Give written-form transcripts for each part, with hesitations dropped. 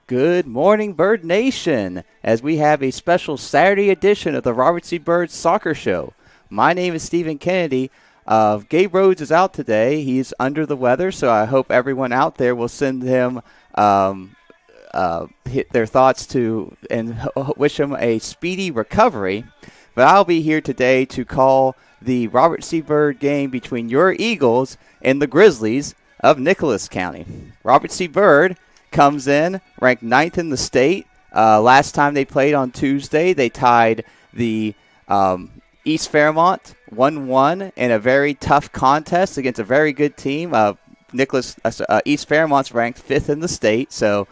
Good morning, Bird Nation, as we have a special Saturday edition of the Robert C. Byrd Soccer Show. My name is Stephen Kennedy. Gabe Rhodes is out today. He's under the weather, so I hope everyone out there will send him hit their thoughts to and wish him a speedy recovery. But I'll be here today to call the Robert C. Byrd game between your Eagles and the Grizzlies of Nicholas County. Robert C. Byrd comes in ranked 9th in the state. Last time they played on Tuesday, they tied the East Fairmont 1-1 in a very tough contest against a very good team. East Fairmont's ranked 5th in the state, so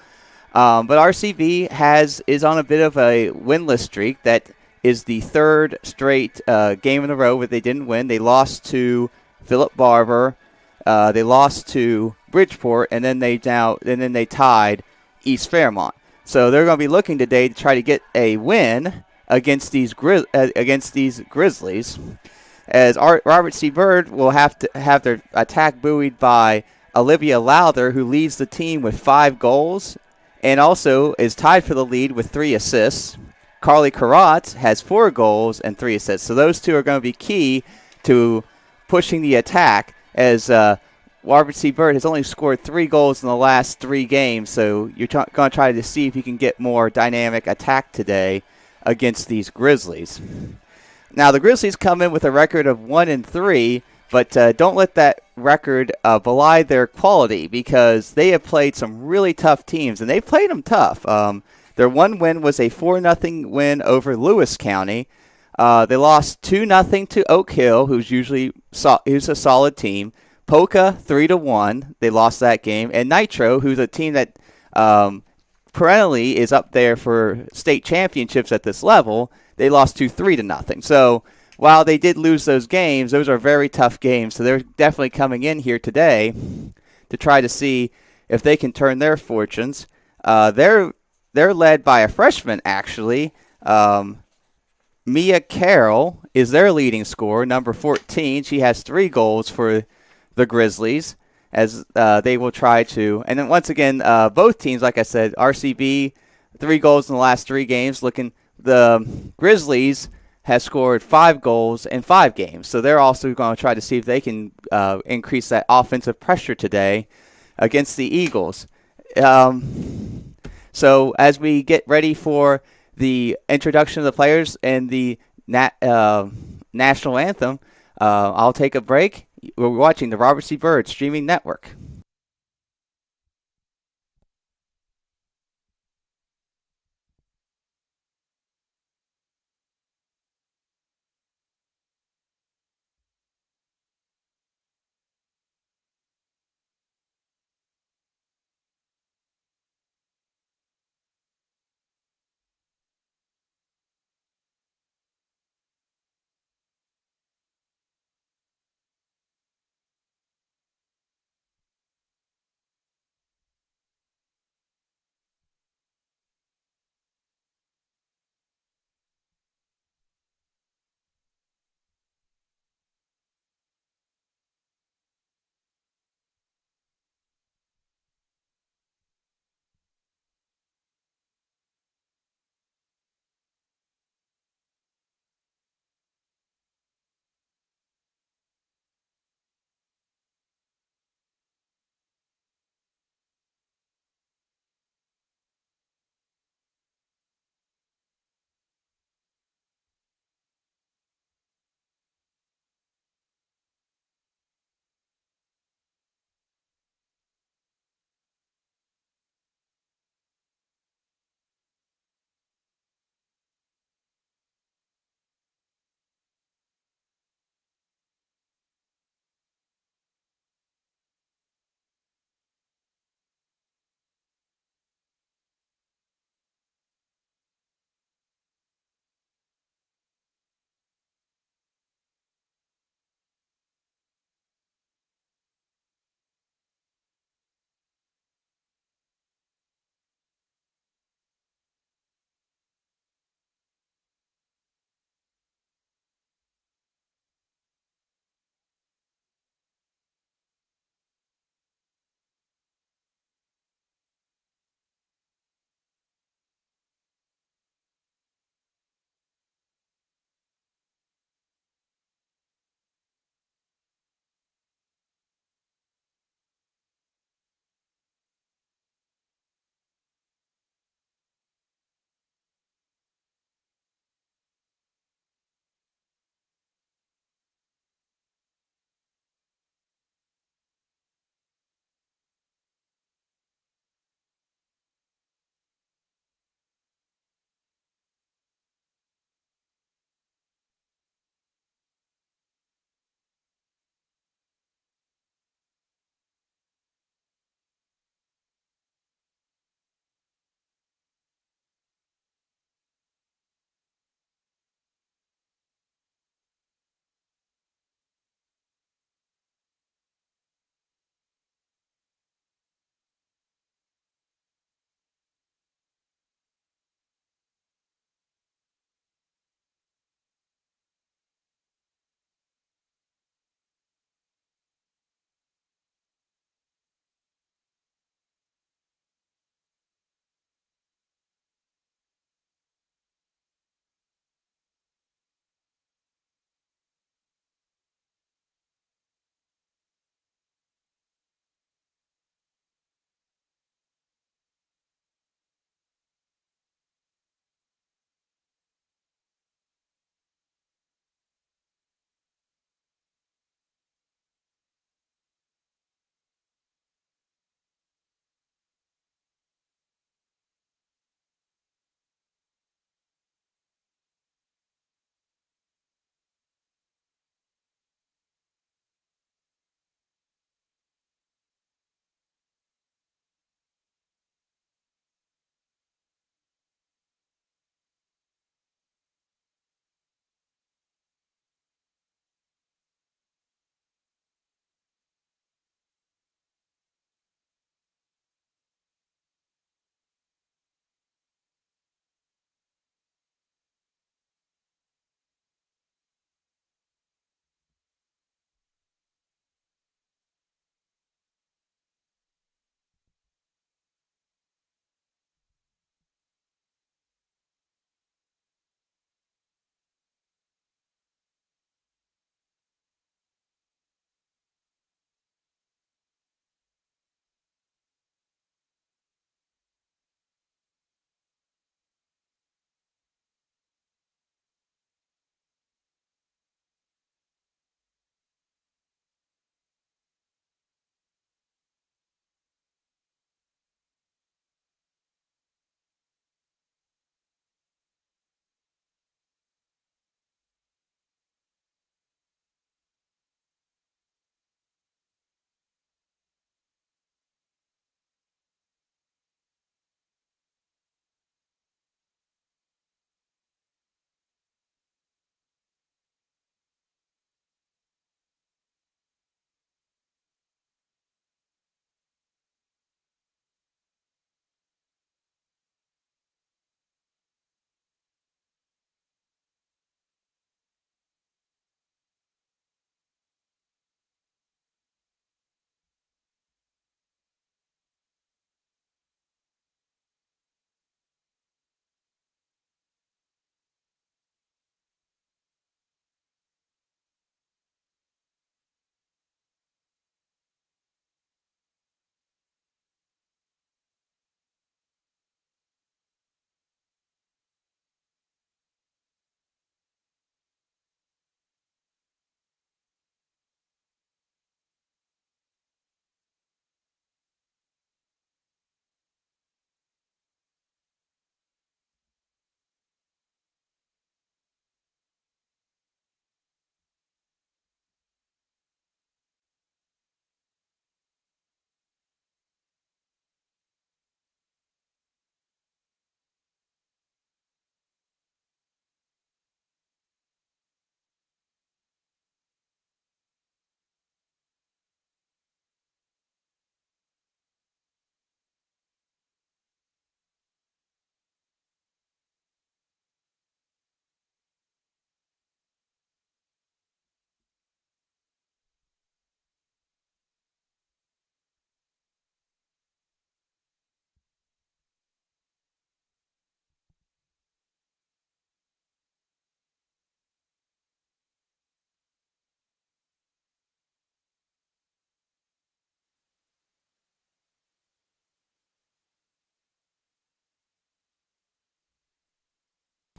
but RCB is on a bit of a winless streak. That is the third straight game in a row where they didn't win. They lost to Philip Barber. They lost to Bridgeport, and then they tied East Fairmont. So they're going to be looking today to try to get a win against these Grizzlies. As Robert C. Byrd will have to have their attack buoyed by Olivia Lowther, who leads the team with 5 goals and also is tied for the lead with 3 assists. Carly Carrot has 4 goals and 3 assists. So those two are going to be key to pushing the attack, as Robert C. Byrd has only scored 3 goals in the last 3 games. So you're going to try to see if you can get more dynamic attack today against these Grizzlies. Now, the Grizzlies come in with a record of 1-3, but don't let that record belie their quality, because they have played some really tough teams, and they've played them tough. Their one win was a 4-0 win over Lewis County. They lost 2-0 to Oak Hill, who's a solid team. Polka 3-1. They lost that game, and Nitro, who's a team that perennially is up there for state championships at this level, they lost 3-0. So while they did lose those games, those are very tough games. So they're definitely coming in here today to try to see if they can turn their fortunes. They're led by a freshman, actually. Mia Carroll is their leading scorer, number 14. She has 3 goals for the Grizzlies, as they will try to. And then once again, both teams, like I said, RCB, 3 goals in the last 3 games. The Grizzlies has scored 5 goals in 5 games. So they're also going to try to see if they can increase that offensive pressure today against the Eagles. So as we get ready for the introduction of the players and the national anthem, I'll take a break. We're watching the Robert C. Byrd Streaming Network.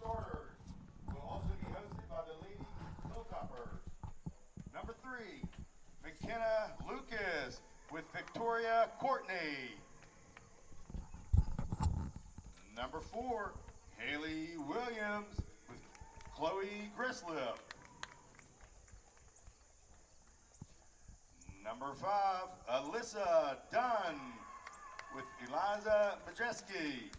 starters will also be hosted by the Lady Hilltoppers. Number 3, McKenna Lucas with Victoria Courtney. Number 4, Haley Williams with Chloe Grislip. Number 5, Alyssa Dunn with Eliza Majeski.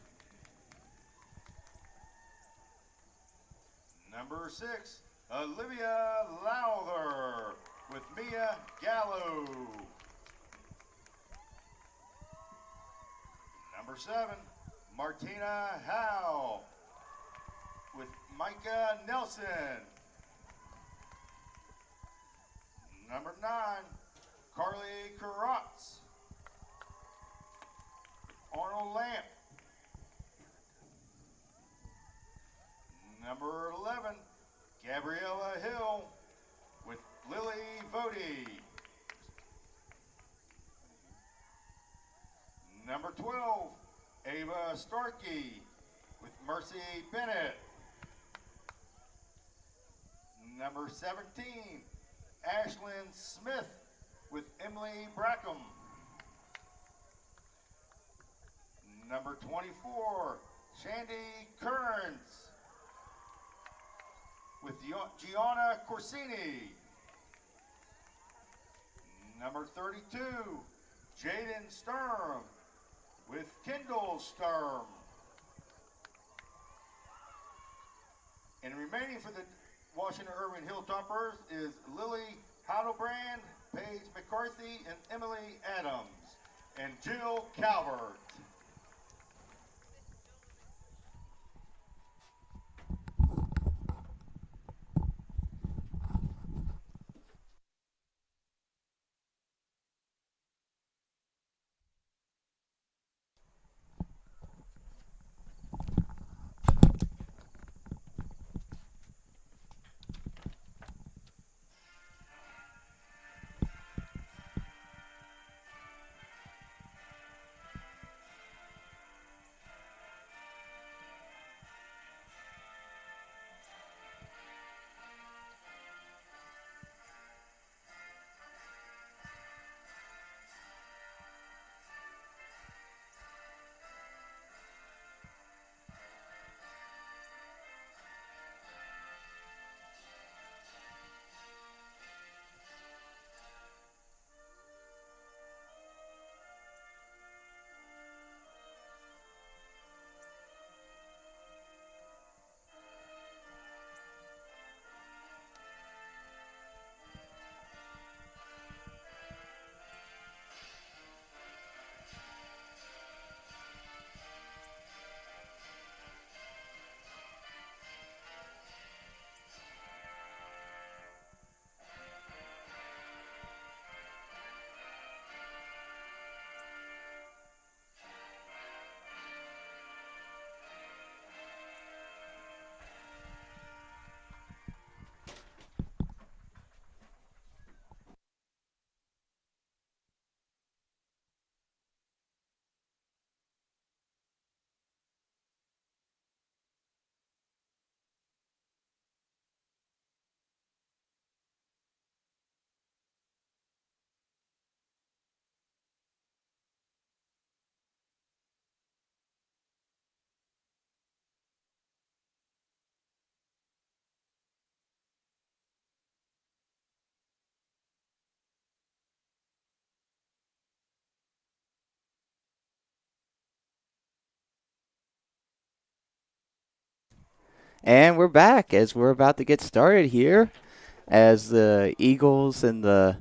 Number 6, Olivia Lowther with Mia Gallo. Number 7, Martina Howe with Micah Nelson. Number 9, Carly Karotz, Arnold Lamp. Number 11, Gabriella Hill with Lily Vody. Number 12, Ava Starkey with Mercy Bennett. Number 17, Ashlyn Smith with Emily Brackham. Number 24, Shandy Kearns with Gianna Corsini. Number 32, Jaden Sturm with Kendall Sturm. And remaining for the Washington Irving Hilltoppers is Lily Heidelbrand, Paige McCarthy, and Emily Adams, and Jill Calvert. And we're back as we're about to get started here, as the Eagles and the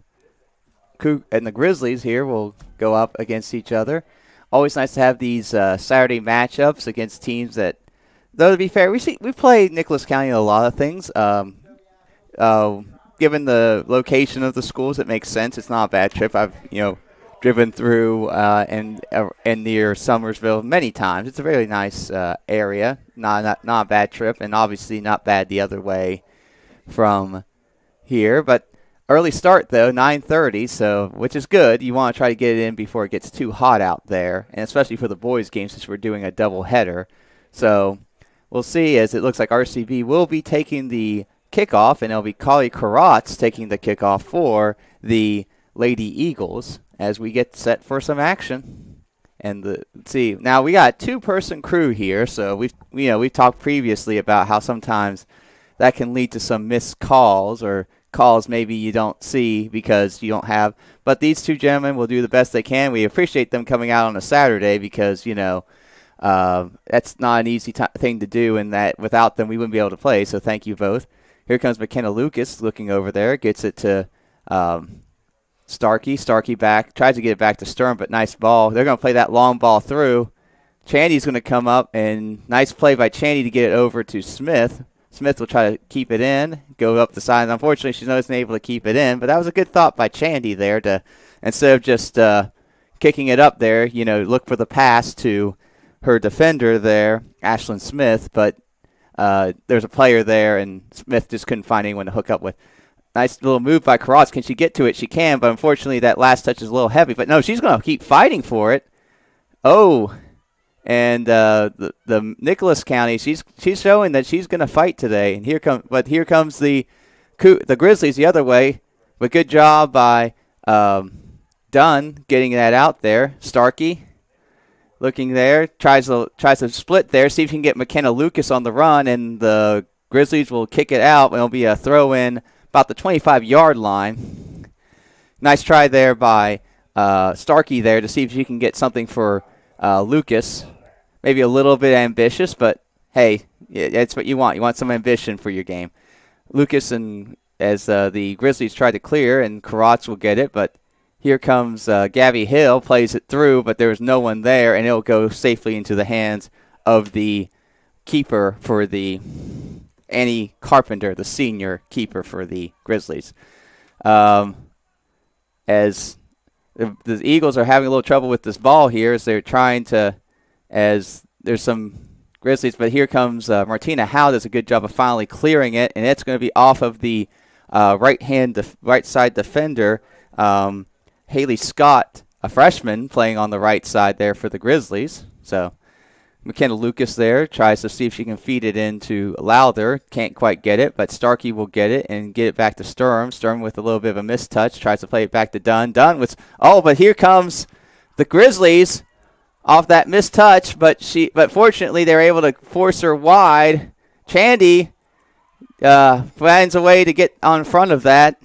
Grizzlies here will go up against each other. Always nice to have these Saturday matchups against teams that, though to be fair, we play Nicholas County in a lot of things. Given the location of the schools, it makes sense. It's not a bad trip. I've driven through and near Summersville many times. It's a really nice area. Not a bad trip, and obviously not bad the other way from here. But early start though, 9:30, so which is good. You want to try to get it in before it gets too hot out there, and especially for the boys' game since we're doing a double header. So we'll see, as it looks like RCB will be taking the kickoff, and it'll be Kali Karatz taking the kickoff for the Lady Eagles as we get set for some action. And let's see, now we got a 2-person crew here, so we've talked previously about how sometimes that can lead to some missed calls or calls maybe you don't see because you don't have. But these two gentlemen will do the best they can. We appreciate them coming out on a Saturday because, that's not an easy thing to do, and that without them we wouldn't be able to play. So thank you both. Here comes McKenna Lucas looking over there. Gets it to Starkey. Starkey back. Tries to get it back to Sturm, but nice ball. They're going to play that long ball through. Chandy's going to come up, and nice play by Chandy to get it over to Smith. Smith will try to keep it in, go up the side. Unfortunately, she's not able to keep it in, but that was a good thought by Chandy there to, instead of just kicking it up there, look for the pass to her defender there, Ashlyn Smith, but there's a player there, and Smith just couldn't find anyone to hook up with. Nice little move by Karatz. Can she get to it? She can, but unfortunately that last touch is a little heavy. But no, she's going to keep fighting for it. Oh, and the Nicholas County, she's showing that she's going to fight today. And here comes the Grizzlies the other way. But good job by Dunn getting that out there. Starkey looking there, tries to split there, see if he can get McKenna Lucas on the run, and the Grizzlies will kick it out. It'll be a throw in about the 25-yard line. Nice try there by Starkey there to see if she can get something for Lucas. Maybe a little bit ambitious, but hey, that's what you want. You want some ambition for your game. Lucas, and as the Grizzlies try to clear, and Karatz will get it, but here comes Gabby Hill, plays it through, but there's no one there, and it'll go safely into the hands of the keeper for the Annie Carpenter, the senior keeper for the Grizzlies. As the Eagles are having a little trouble with this ball here as they're trying to, as there's some Grizzlies, but here comes Martina Howe does a good job of finally clearing it, and it's going to be off of the right side defender, Haley Scott, a freshman, playing on the right side there for the Grizzlies. So McKenna Lucas there tries to see if she can feed it into Lowther. Can't quite get it, but Starkey will get it and get it back to Sturm. Sturm with a little bit of a mistouch, tries to play it back to Dunn. Dunn with, but here comes the Grizzlies off that mistouch, but fortunately they're able to force her wide. Chandy finds a way to get on front of that.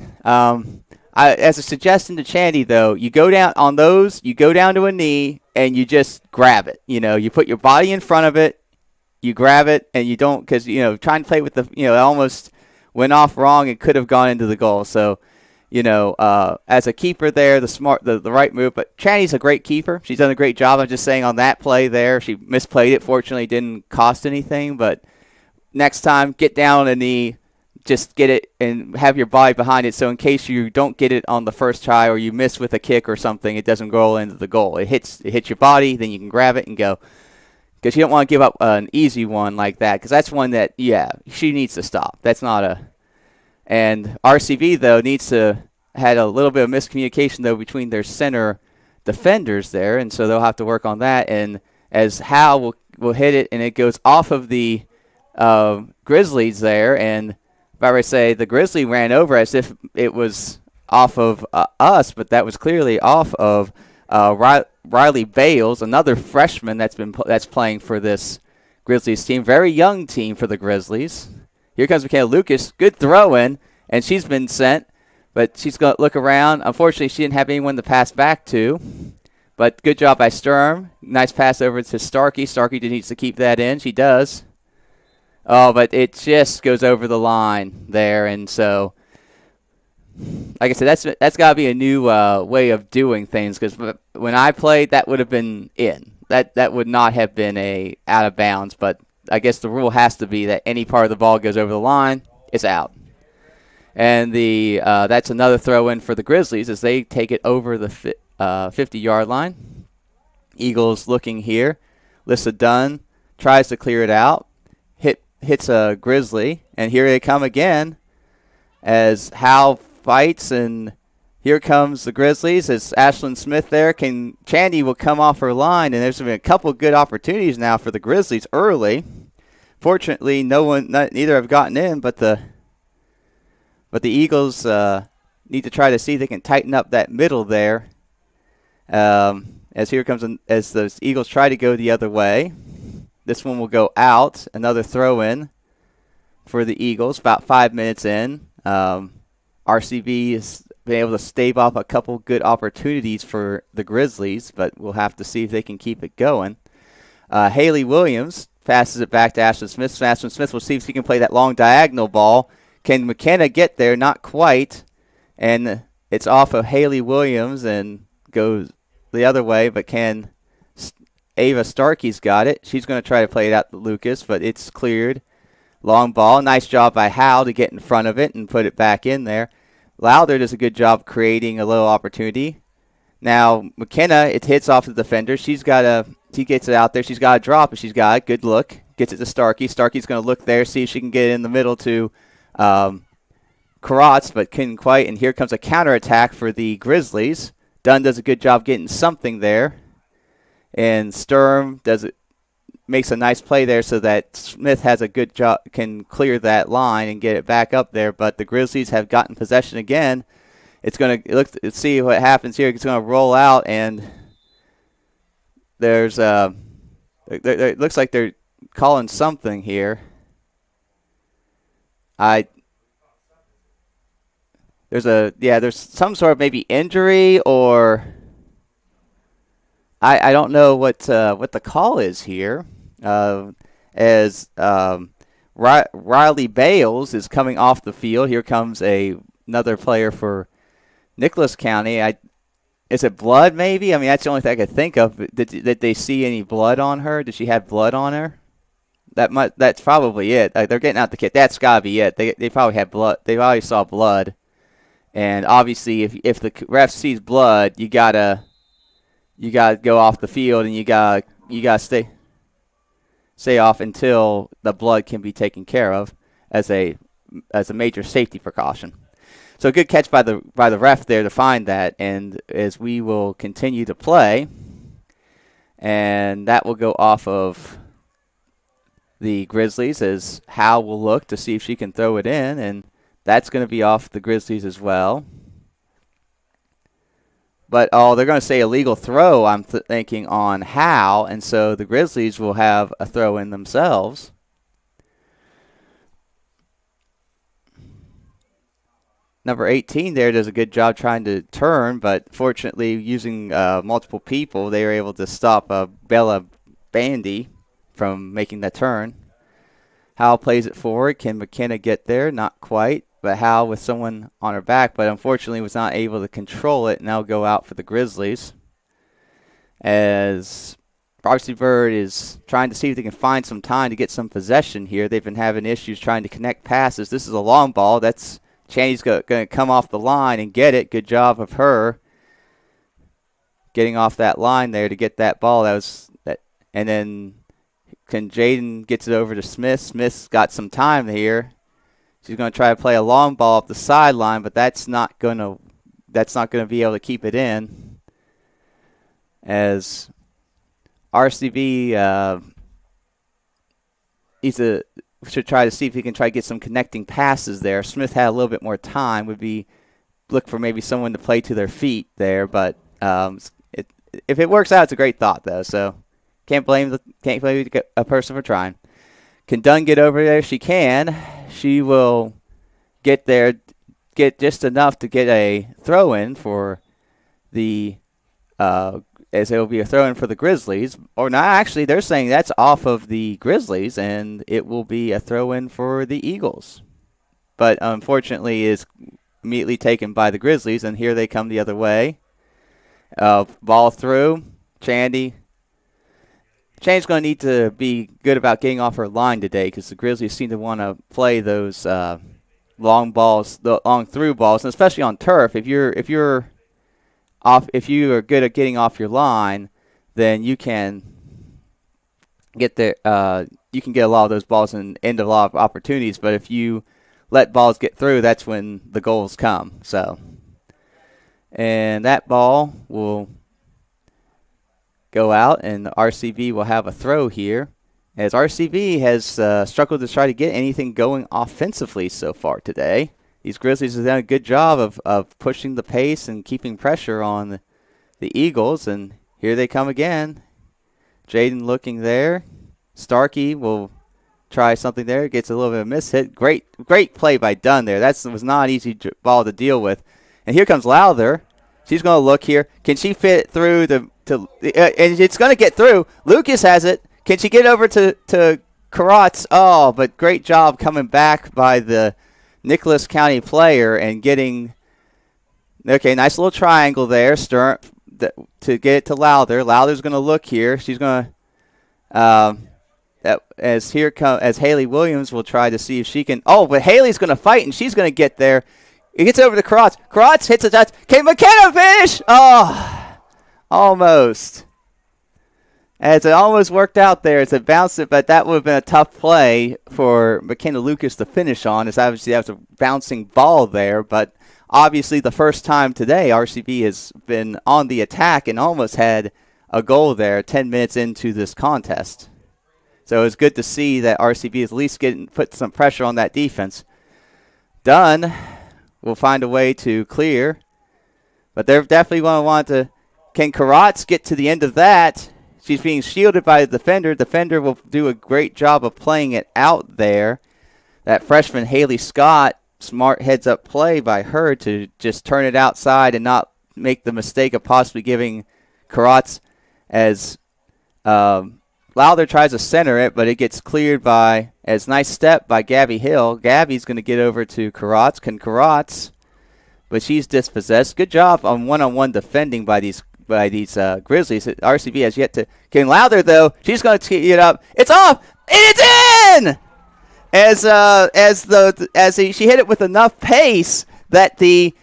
As a suggestion to Chandy, though, you go down on those, you go down to a knee, and you just grab it. You put your body in front of it, you grab it, and you don't, because, trying to play with it almost went off wrong and could have gone into the goal. So, as a keeper there, the right move. But Chandy's a great keeper. She's done a great job. I'm just saying on that play there, she misplayed it. Fortunately, didn't cost anything. But next time, get down on a knee. Just get it and have your body behind it, so in case you don't get it on the first try or you miss with a kick or something, it doesn't roll into the goal. It hits your body, then you can grab it and go. Because you don't want to give up an easy one like that, because that's one that, she needs to stop. That's not a... And RCB, though, had a little bit of miscommunication, though, between their center defenders there, and so they'll have to work on that. And as Hal will hit it, and it goes off of the Grizzlies there, and... I say the Grizzly ran over as if it was off of us, but that was clearly off of Riley Bales, another freshman that's playing for this Grizzlies team. Very young team for the Grizzlies. Here comes Michaela Lucas. Good throw in, and she's been sent, but she's going to look around. Unfortunately, she didn't have anyone to pass back to, but good job by Sturm. Nice pass over to Starkey. Starkey needs to keep that in. She does. Oh, but it just goes over the line there, and so, like I said, that's got to be a new way of doing things, because when I played, that would have been in. That would not have been a out of bounds, but I guess the rule has to be that any part of the ball goes over the line, it's out. And that's another throw-in for the Grizzlies as they take it over the 50-yard line. Eagles looking here. Lissa Dunn tries to clear it out. Hits a Grizzly, and here they come again as Hal fights, and here comes the Grizzlies as Ashlyn Smith there. Chandy will come off her line, and there's been a couple good opportunities now for the Grizzlies early, fortunately, neither have gotten in, but the Eagles need to try to see if they can tighten up that middle there. As the Eagles try to go the other way. This one will go out. Another throw in for the Eagles. About 5 minutes in. RCV has been able to stave off a couple good opportunities for the Grizzlies, but we'll have to see if they can keep it going. Haley Williams passes it back to Ashton Smith. Ashton Smith will see if he can play that long diagonal ball. Can McKenna get there? Not quite. And it's off of Haley Williams and goes the other way, but can Ava Starkey's got it. She's going to try to play it out to Lucas, but it's cleared. Long ball. Nice job by Hal to get in front of it and put it back in there. Lowther does a good job creating a little opportunity. Now, McKenna, it hits off the defender. She gets it out there. She's got to drop it. She's got a good look. Gets it to Starkey. Starkey's going to look there, see if she can get it in the middle to Karatz, but couldn't quite. And here comes a counterattack for the Grizzlies. Dunn does a good job getting something there. And Sturm makes a nice play there so that Smith has a good job, can clear that line and get it back up there. But the Grizzlies have gotten possession again. Let's see what happens here. It's going to roll out, and there's it looks like they're calling something here. There's some sort of maybe injury, or I don't know what the call is here. As Riley Bales is coming off the field. Here comes another player for Nicholas County. Is it blood maybe? I mean, that's the only thing I could think of. Did they see any blood on her? Did she have blood on her? That's probably it. They're getting out the kit. That's gotta be it. They probably had blood. They probably saw blood. And obviously, if the ref sees blood, you gotta go off the field, and you gotta stay off until the blood can be taken care of as a major safety precaution. So good catch by the ref there to find that, and as we will continue to play, and that will go off of the Grizzlies as Hal will look to see if she can throw it in, and that's going to be off the Grizzlies as well. But, they're going to say illegal throw, I'm thinking, on Hal, and so the Grizzlies will have a throw in themselves. Number 18 there does a good job trying to turn, but fortunately, using multiple people, they were able to stop Bella Bandy from making the turn. Hal plays it forward. Can McKenna get there? Not quite. But Hal with someone on her back, but unfortunately was not able to control it, and now go out for the Grizzlies. As Roxy Bird is trying to see if they can find some time to get some possession here. They've been having issues trying to connect passes. This is a long ball. That's Chaney's going to come off the line and get it. Good job of her getting off that line there to get that ball. And then Jaden gets it over to Smith. Smith's got some time here. She's going to try to play a long ball up the sideline, but that's not going to be able to keep it in. As RCV should try to see if he can try to get some connecting passes there. Smith had a little bit more time. Look for maybe someone to play to their feet there, but if it works out, it's a great thought though. So can't blame a person for trying. Can Dunn get over there? She can. She will get there, get just enough to get a throw-in for the as it will be a throw-in for the Grizzlies. Or not, actually, they're saying that's off of the Grizzlies, and it will be a throw-in for the Eagles. But unfortunately, is immediately taken by the Grizzlies, and here they come the other way. Ball through. Chandy's going to need to be good about getting off her line today because the Grizzlies seem to want to play those long balls, the long through balls, and especially on turf. If you are good at getting off your line, then you can get there. You can get a lot of those balls and end a lot of opportunities. But if you let balls get through, that's when the goals come. So, and that ball will go out, and the RCV will have a throw here. as RCB has struggled to try to get anything going offensively so far today. These Grizzlies have done a good job of pushing the pace and keeping pressure on the Eagles, and here they come again. Jaden looking there. Starkey will try something there. Gets a little bit of a miss hit. Great play by Dunn there. That was not an easy ball to deal with. And here comes Lowther. She's going to look here. Can she fit through and it's going to get through. Lucas has it. Can she get over to Karats? Oh, but great job coming back by the Nicholas County player and getting. Okay, nice little triangle there. Stern to get it to Lowther. Lowther's going to look here. She's going to. As Haley Williams will try to see if she can. Oh, but Haley's going to fight and she's going to get there. It gets over to Karats. Karats hits a touch. Can McKenna finish? Oh, almost. As it almost worked out there as it bounced it, but that would have been a tough play for McKenna Lucas to finish on. As obviously that was a bouncing ball there, but obviously the first time today RCB has been on the attack and almost had a goal there 10 minutes into this contest. So it was good to see that RCB is at least put some pressure on that defense. Dunn will find a way to clear, but they're definitely going to want to. Can Karats get to the end of that? She's being shielded by the defender. Defender will do a great job of playing it out there. That freshman Haley Scott, smart heads-up play by her to just turn it outside and not make the mistake of possibly giving Karats as Lowther tries to center it, but it gets cleared by, as nice step by Gabby Hill. Gabby's going to get over to Karats. Can Karats, but she's dispossessed. Good job on one-on-one defending by these Grizzlies. RCB has yet to. Can Lowther, though, she's going to tee it up. It's off, and it's in! She hit it with enough pace that the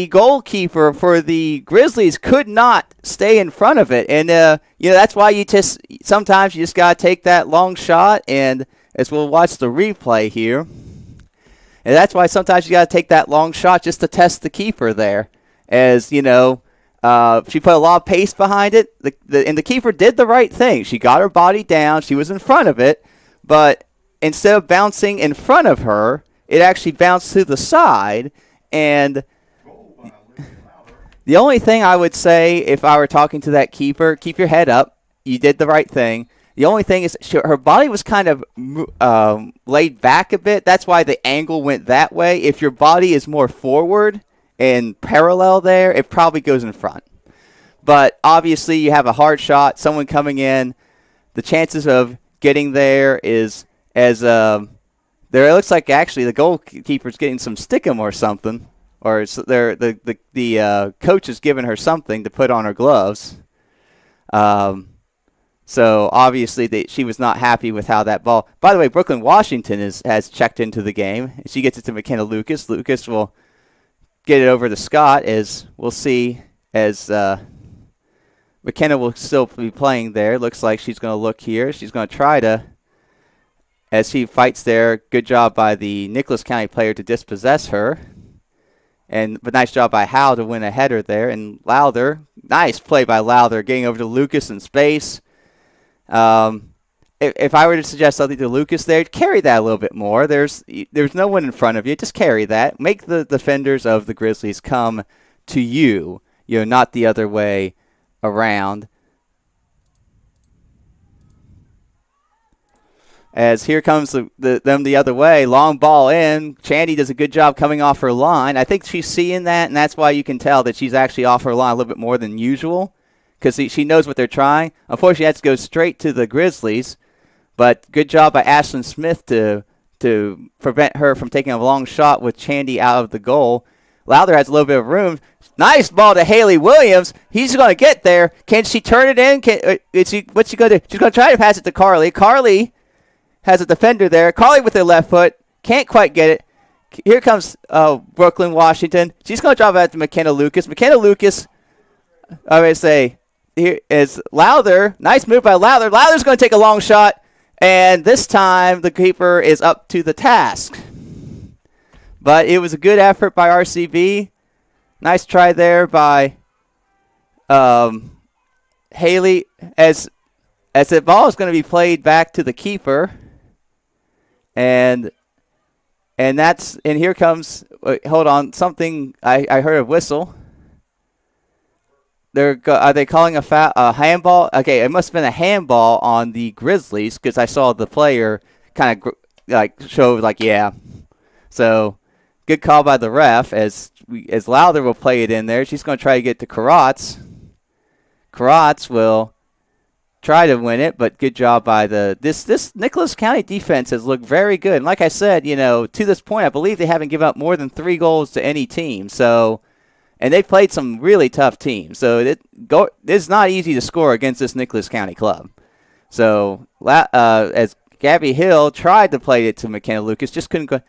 goalkeeper for the Grizzlies could not stay in front of it. And, that's why sometimes you just got to take that long shot. And as we'll watch the replay here, and that's why sometimes you got to take that long shot just to test the keeper there. As, she put a lot of pace behind it. And the keeper did the right thing. She got her body down. She was in front of it. But instead of bouncing in front of her, it actually bounced to the side. And the only thing I would say if I were talking to that keeper, keep your head up. You did the right thing. The only thing is her body was kind of laid back a bit. That's why the angle went that way. If your body is more forward and parallel there, it probably goes in front. But obviously you have a hard shot, someone coming in. The chances of getting there is as there. It looks like actually the goalkeeper's getting some stickum or something. Or the coach has given her something to put on her gloves. So obviously she was not happy with how that ball. By the way, Brooklyn Washington has checked into the game. She gets it to McKenna Lucas. Lucas will get it over to Scott, as we'll see as McKenna will still be playing there. Looks like she's going to look here. She's going to try to, as she fights there. Good job by the Nicholas County player to dispossess her. But nice job by Howe to win a header there. And Lowther, nice play by Lowther, getting over to Lucas in space. If I were to suggest something to Lucas there, carry that a little bit more. There's no one in front of you. Just carry that. Make the defenders of the Grizzlies come to you, not the other way around. As here comes them the other way, long ball in. Chandy does a good job coming off her line. I think she's seeing that, and that's why you can tell that she's actually off her line a little bit more than usual, because she knows what they're trying. Unfortunately, she has to go straight to the Grizzlies, but good job by Ashlyn Smith to prevent her from taking a long shot with Chandy out of the goal. Lowther has a little bit of room. Nice ball to Haley Williams. He's going to get there. Can she turn it in? What's she going to do? She's going to try to pass it to Carly. Carly has a defender there. Carly with her left foot. Can't quite get it. Here comes Brooklyn Washington. She's going to drop it to McKenna Lucas. McKenna Lucas, I would say, here is Lowther. Nice move by Lowther. Lowther's going to take a long shot. And this time the keeper is up to the task. But it was a good effort by RCB. Nice try there by Haley. As as the ball is going to be played back to the keeper, and here comes. Hold on, something I heard a whistle. Are they calling a handball? Okay, it must have been a handball on the Grizzlies because I saw the player kind of show yeah. So good call by the ref as Lowther will play it in there. She's going to try to get to Karatz. Karatz will try to win it, but good job by this Nicholas County defense has looked very good. And like I said, to this point, I believe they haven't given up more than 3 goals to any team. So. And they played some really tough teams. So it's not easy to score against this Nicholas County club. So as Gabby Hill tried to play it to McKenna Lucas, just couldn't go.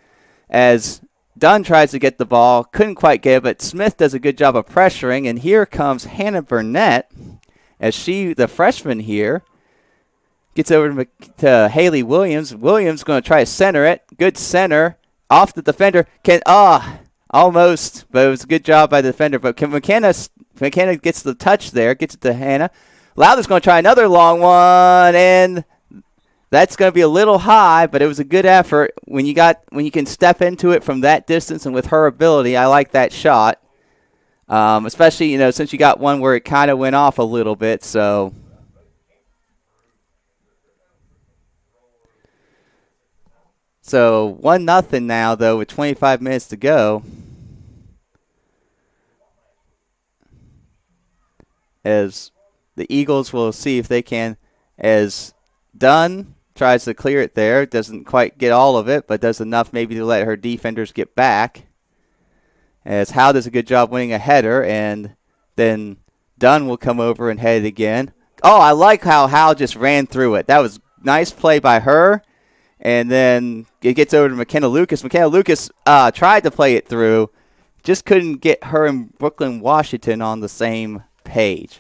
As Dunn tries to get the ball, couldn't quite get it, but Smith does a good job of pressuring. And here comes Hannah Burnett as the freshman here, gets over to Haley Williams. Williams going to try to center it. Good center. Off the defender. Almost, but it was a good job by the defender. But McKenna gets the touch there, gets it to Hannah. Lowther's going to try another long one, and that's going to be a little high, but it was a good effort. When you can step into it from that distance and with her ability, I like that shot. Especially, since you got one where it kind of went off a little bit, so. So 1-0 now, though, with 25 minutes to go. As the Eagles will see if they can, as Dunn tries to clear it there, doesn't quite get all of it, but does enough maybe to let her defenders get back. As Howe does a good job winning a header, and then Dunn will come over and head it again. Oh, I like how Howe just ran through it. That was nice play by her. And then it gets over to McKenna Lucas. McKenna Lucas tried to play it through, just couldn't get her and Brooklyn Washington on the same page.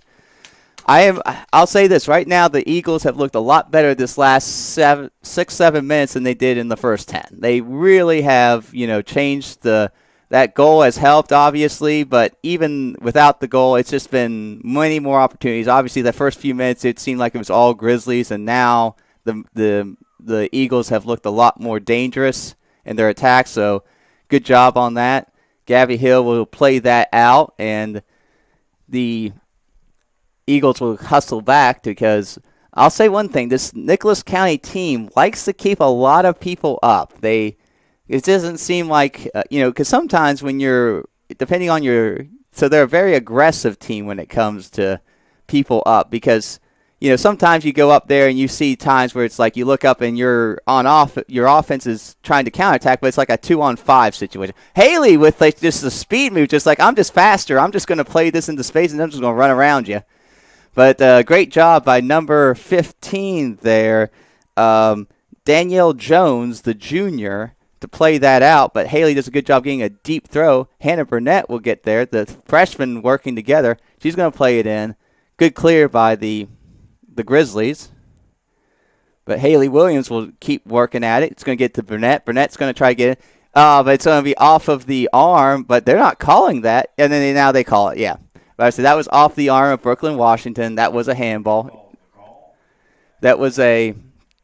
I'll say this right now: the Eagles have looked a lot better this last 6-7 minutes than they did in the first 10. They really have, changed that goal has helped, obviously, but even without the goal, it's just been many more opportunities. Obviously, the first few minutes it seemed like it was all Grizzlies, and now the Eagles have looked a lot more dangerous in their attack, so good job on that. Gabby Hill will play that out, and the Eagles will hustle back because I'll say one thing. This Nicholas County team likes to keep a lot of people up. It doesn't seem like, because sometimes when depending on so they're a very aggressive team when it comes to people up because sometimes you go up there and you see times where it's like you look up and your offense is trying to counterattack, but it's like a 2-on-5 situation. Haley with just the speed move, just like, I'm just faster. I'm just going to play this into space and I'm just going to run around you. But great job by number 15 there, Danielle Jones, the junior, to play that out. But Haley does a good job getting a deep throw. Hannah Burnett will get there. The freshmen working together. She's going to play it in. Good clear by the Grizzlies. But Haley Williams will keep working at it. It's going to get to Burnett. Burnett's going to try to get it. But it's going to be off of the arm, but they're not calling that. And then now they call it, yeah. But I said that was off the arm of Brooklyn Washington. That was a handball. That was a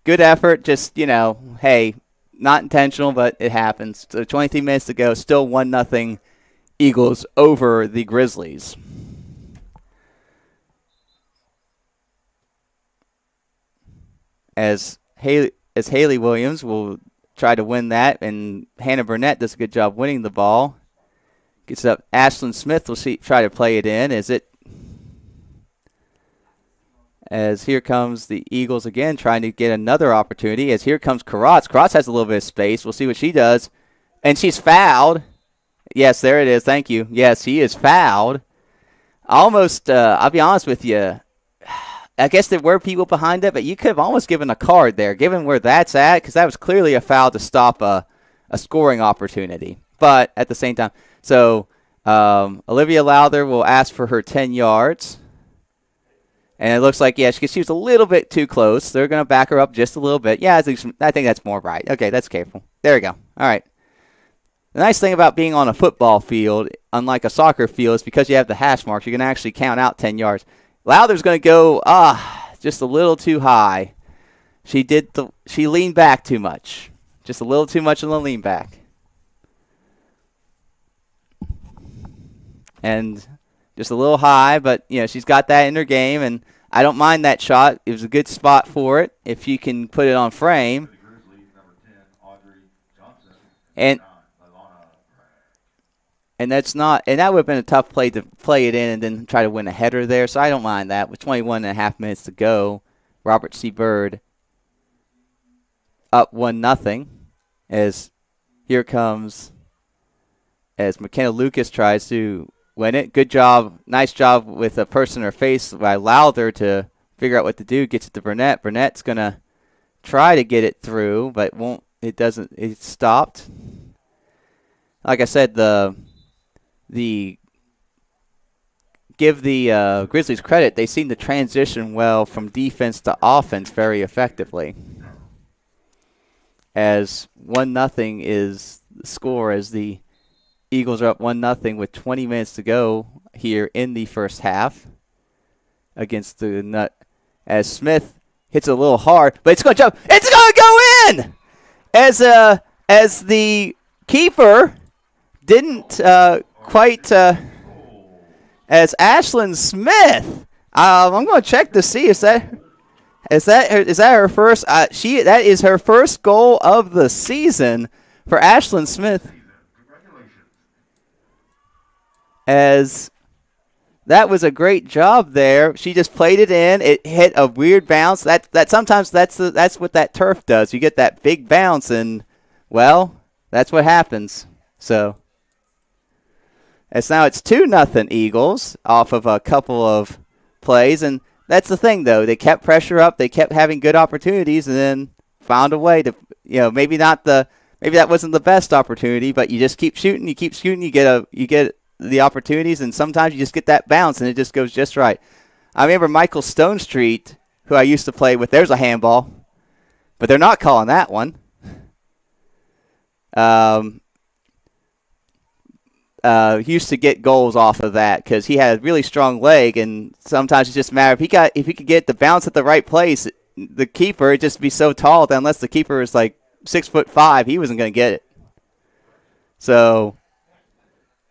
good effort. Just, hey, not intentional, but it happens. So 23 minutes to go. Still 1-0 Eagles over the Grizzlies. As Haley Williams will try to win that, and Hannah Burnett does a good job winning the ball. Gets up. Ashlyn Smith will try to play it in. As here comes the Eagles again trying to get another opportunity. As here comes Karatz. Karatz has a little bit of space. We'll see what she does. And she's fouled. Yes, there it is. Thank you. Yes, she is fouled. Almost, I'll be honest with you, I guess there were people behind it, but you could have almost given a card there, given where that's at, because that was clearly a foul to stop a scoring opportunity. But at the same time, so Olivia Lowther will ask for her 10 yards. And it looks like, yeah, she was a little bit too close. They're going to back her up just a little bit. Yeah, I think that's more right. Okay, that's careful. There we go. All right. The nice thing about being on a football field, unlike a soccer field, is because you have the hash marks, you can actually count out 10 yards. Lowther's going to go, just a little too high. She leaned back too much. Just a little too much on the lean back. And just a little high, but she's got that in her game, and I don't mind that shot. It was a good spot for it if you can put it on frame. And that's not, and that would have been a tough play to play it in and then try to win a header there. So I don't mind that. With 21.5 minutes to go, Robert C. Byrd up 1-0 as here comes as McKenna Lucas tries to win it. Good job, nice job with a person in her face by Lowther to figure out what to do. Gets it to Burnett. Burnett's gonna try to get it through, but won't. It doesn't. It stopped. Like I said, give the Grizzlies credit. They seem to transition well from defense to offense very effectively. As 1-0 is the score, as the Eagles are up 1-0 with 20 minutes to go here in the first half against the Nut. As Smith hits a little hard, but it's going to jump. It's going to go in! As the keeper didn't quite as Ashlyn Smith. I'm going to check to see is that her first. That is her first goal of the season for Ashlyn Smith. As that was a great job there. She just played it in. It hit a weird bounce. That sometimes that's what that turf does. You get that big bounce, and well, that's what happens. So. It's 2-0 Eagles off of a couple of plays, and that's the thing though. They kept pressure up, they kept having good opportunities, and then found a way to, maybe that wasn't the best opportunity, but you just keep shooting, you get the opportunities, and sometimes you just get that bounce, and it just goes just right. I remember Michael Stone Street, who I used to play with. There's a handball, but they're not calling that one. He used to get goals off of that because he had a really strong leg, and sometimes it just matter if he could get the bounce at the right place. The keeper would just be so tall that unless the keeper was like 6'5", he wasn't going to get it. So,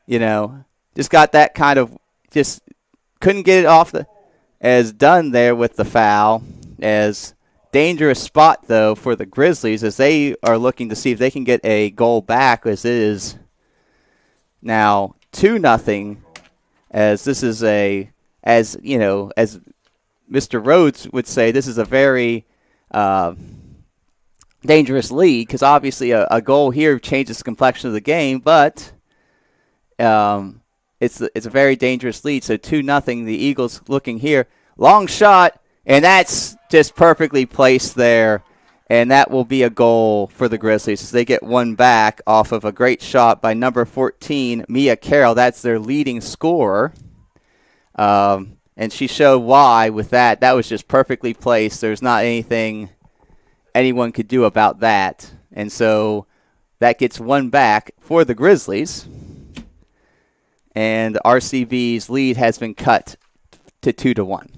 just got that kind of just couldn't get it off as done there with the foul. As dangerous spot though for the Grizzlies as they are looking to see if they can get a goal back, as it is now 2-0, as this is as Mr. Rhodes would say, this is a very dangerous lead because obviously a goal here changes the complexion of the game, but it's a very dangerous lead. So 2-0, the Eagles looking here. Long shot, and that's just perfectly placed there. And that will be a goal for the Grizzlies as they get one back off of a great shot by number 14, Mia Carroll. That's their leading scorer. And she showed why with that. That was just perfectly placed. There's not anything anyone could do about that. And so that gets one back for the Grizzlies. And RCB's lead has been cut to 2-1.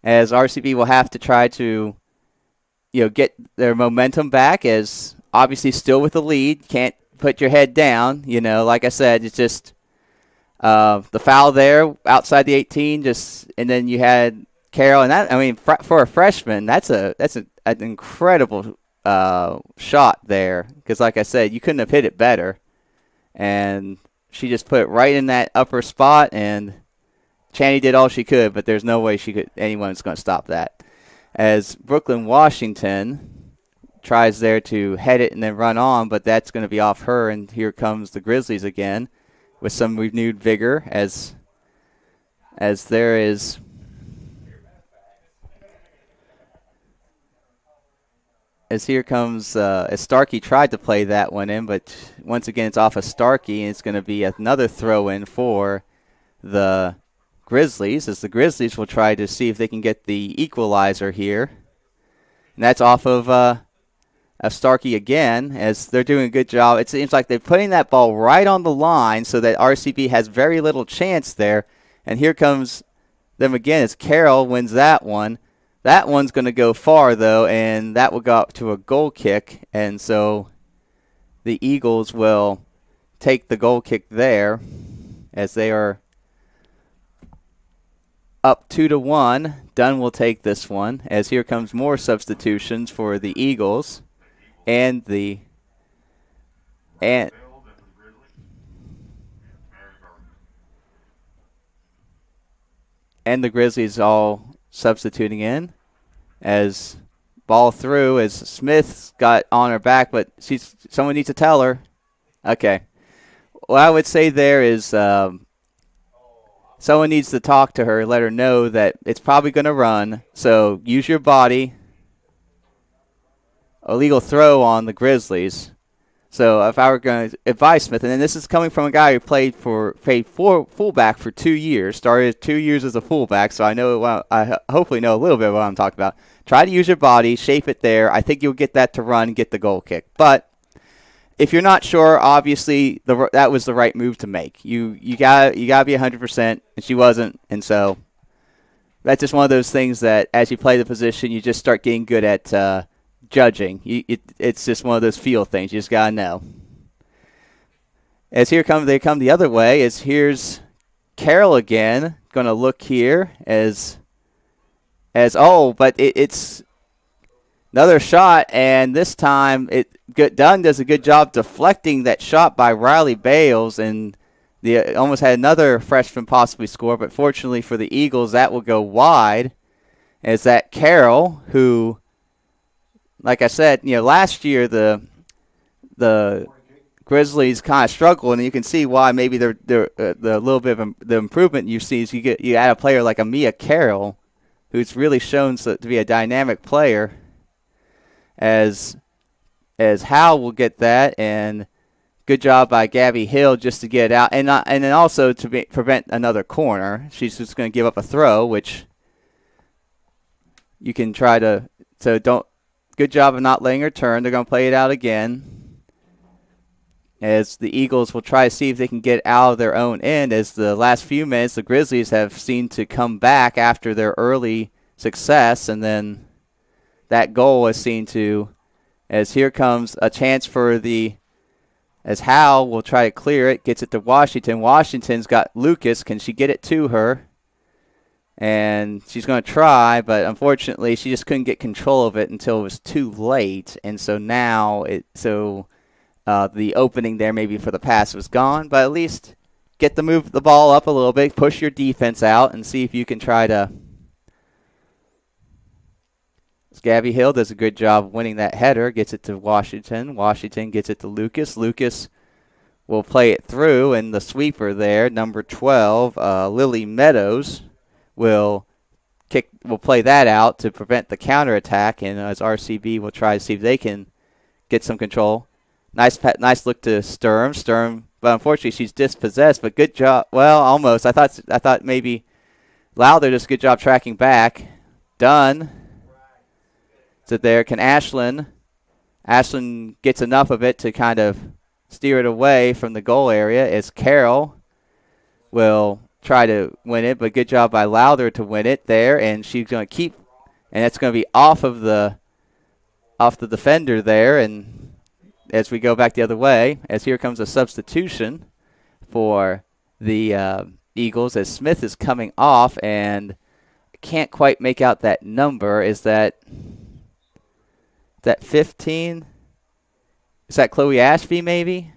As RCB will have to try to get their momentum back, as obviously still with the lead. Can't put your head down. Like I said, it's just the foul there outside the 18. And then you had Carroll, and that for a freshman, that's an incredible shot there. Because like I said, you couldn't have hit it better, and she just put it right in that upper spot. And Channy did all she could, but there's no way anyone's going to stop that. As Brooklyn Washington tries there to head it and then run on, but that's going to be off her, and here comes the Grizzlies again with some renewed vigor as there is as here comes as Starkey tried to play that one in, but once again it's off of Starkey, and it's going to be another throw-in for the Grizzlies, as the Grizzlies will try to see if they can get the equalizer here. And that's off of Starkey again, as they're doing a good job. It seems like they're putting that ball right on the line so that RCB has very little chance there. And here comes them again as Carroll wins that one. That one's going to go far, though, and that will go up to a goal kick. And so the Eagles will take the goal kick there as they are up 2-1. Dunn will take this one as here comes more substitutions for the Eagles and the Grizzlies all substituting in as ball through as Smith's got on her back, but someone needs to tell her. Okay. What I would say there is someone needs to talk to her, let her know that it's probably going to run, so use your body. Illegal throw on the Grizzlies. So if I were going to advise Smith, and then this is coming from a guy who played fullback for 2 years, started 2 years as a fullback, so I hopefully know a little bit of what I'm talking about. Try to use your body, shape it there. I think you'll get that to run and get the goal kick. But if you're not sure, obviously that was the right move to make. You got to be 100%, and she wasn't, and so that's just one of those things that as you play the position, you just start getting good at judging. It's just one of those feel things. You just got to know. As they come the other way, here's Carroll again. Going to look here but it's another shot, and this time Dunn does a good job deflecting that shot by Riley Bales, and almost had another freshman possibly score, but fortunately for the Eagles, that will go wide. As that Carroll, who, like I said, last year the Grizzlies kind of struggle, and you can see why. Maybe the little bit of the improvement you see is you add a player like Amia Carroll, who's really shown to be a dynamic player. As Howell will get that, and good job by Gabby Hill just to get it out, and then also to prevent another corner. She's just going to give up a throw, which you can try to. So don't. Good job of not letting her turn. They're going to play it out again. As the Eagles will try to see if they can get out of their own end. As the last few minutes, the Grizzlies have seemed to come back after their early success, and then that goal is seen to, as here comes a chance as Howell will try to clear it, gets it to Washington. Washington's got Lucas. Can she get it to her? And she's going to try, but unfortunately she just couldn't get control of it until it was too late. And so now the opening there maybe for the pass was gone, but at least move the ball up a little bit, push your defense out, and see if you can try to. Gabby Hill does a good job winning that header, gets it to Washington. Washington gets it to Lucas. Lucas will play it through, and the sweeper there, number 12, Lily Meadows, will play that out to prevent the counterattack, and as RCB will try to see if they can get some control. Nice look to Sturm, but unfortunately she's dispossessed, but good job. Well, almost. I thought maybe Lowther does a good job tracking back. Dunn. So there, can Ashlyn gets enough of it to kind of steer it away from the goal area as Carroll will try to win it, but good job by Lowther to win it there, and she's going to keep, and that's going to be off the defender there, and as we go back the other way, as here comes a substitution for the Eagles as Smith is coming off, and I can't quite make out that number. Is that 15? Is that Chloe Ashby maybe?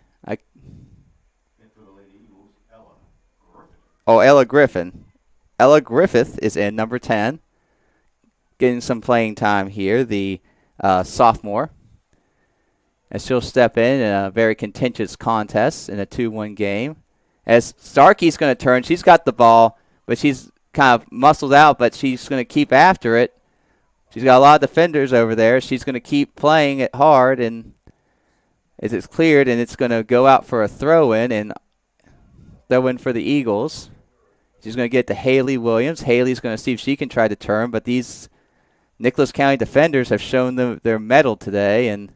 Ella Griffin. Ella Griffith is in number 10. Getting some playing time here, the sophomore. As she'll step in a very contentious contest in a 2-1 game. As Starkey's going to turn, she's got the ball, but she's kind of muscled out, but she's going to keep after it. She's got a lot of defenders over there. She's going to keep playing it hard, and as it's cleared, and it's going to go out for a throw-in, and throw-in for the Eagles. She's going to get to Haley Williams. Haley's going to see if she can try to turn, but these Nicholas County defenders have shown their mettle today, and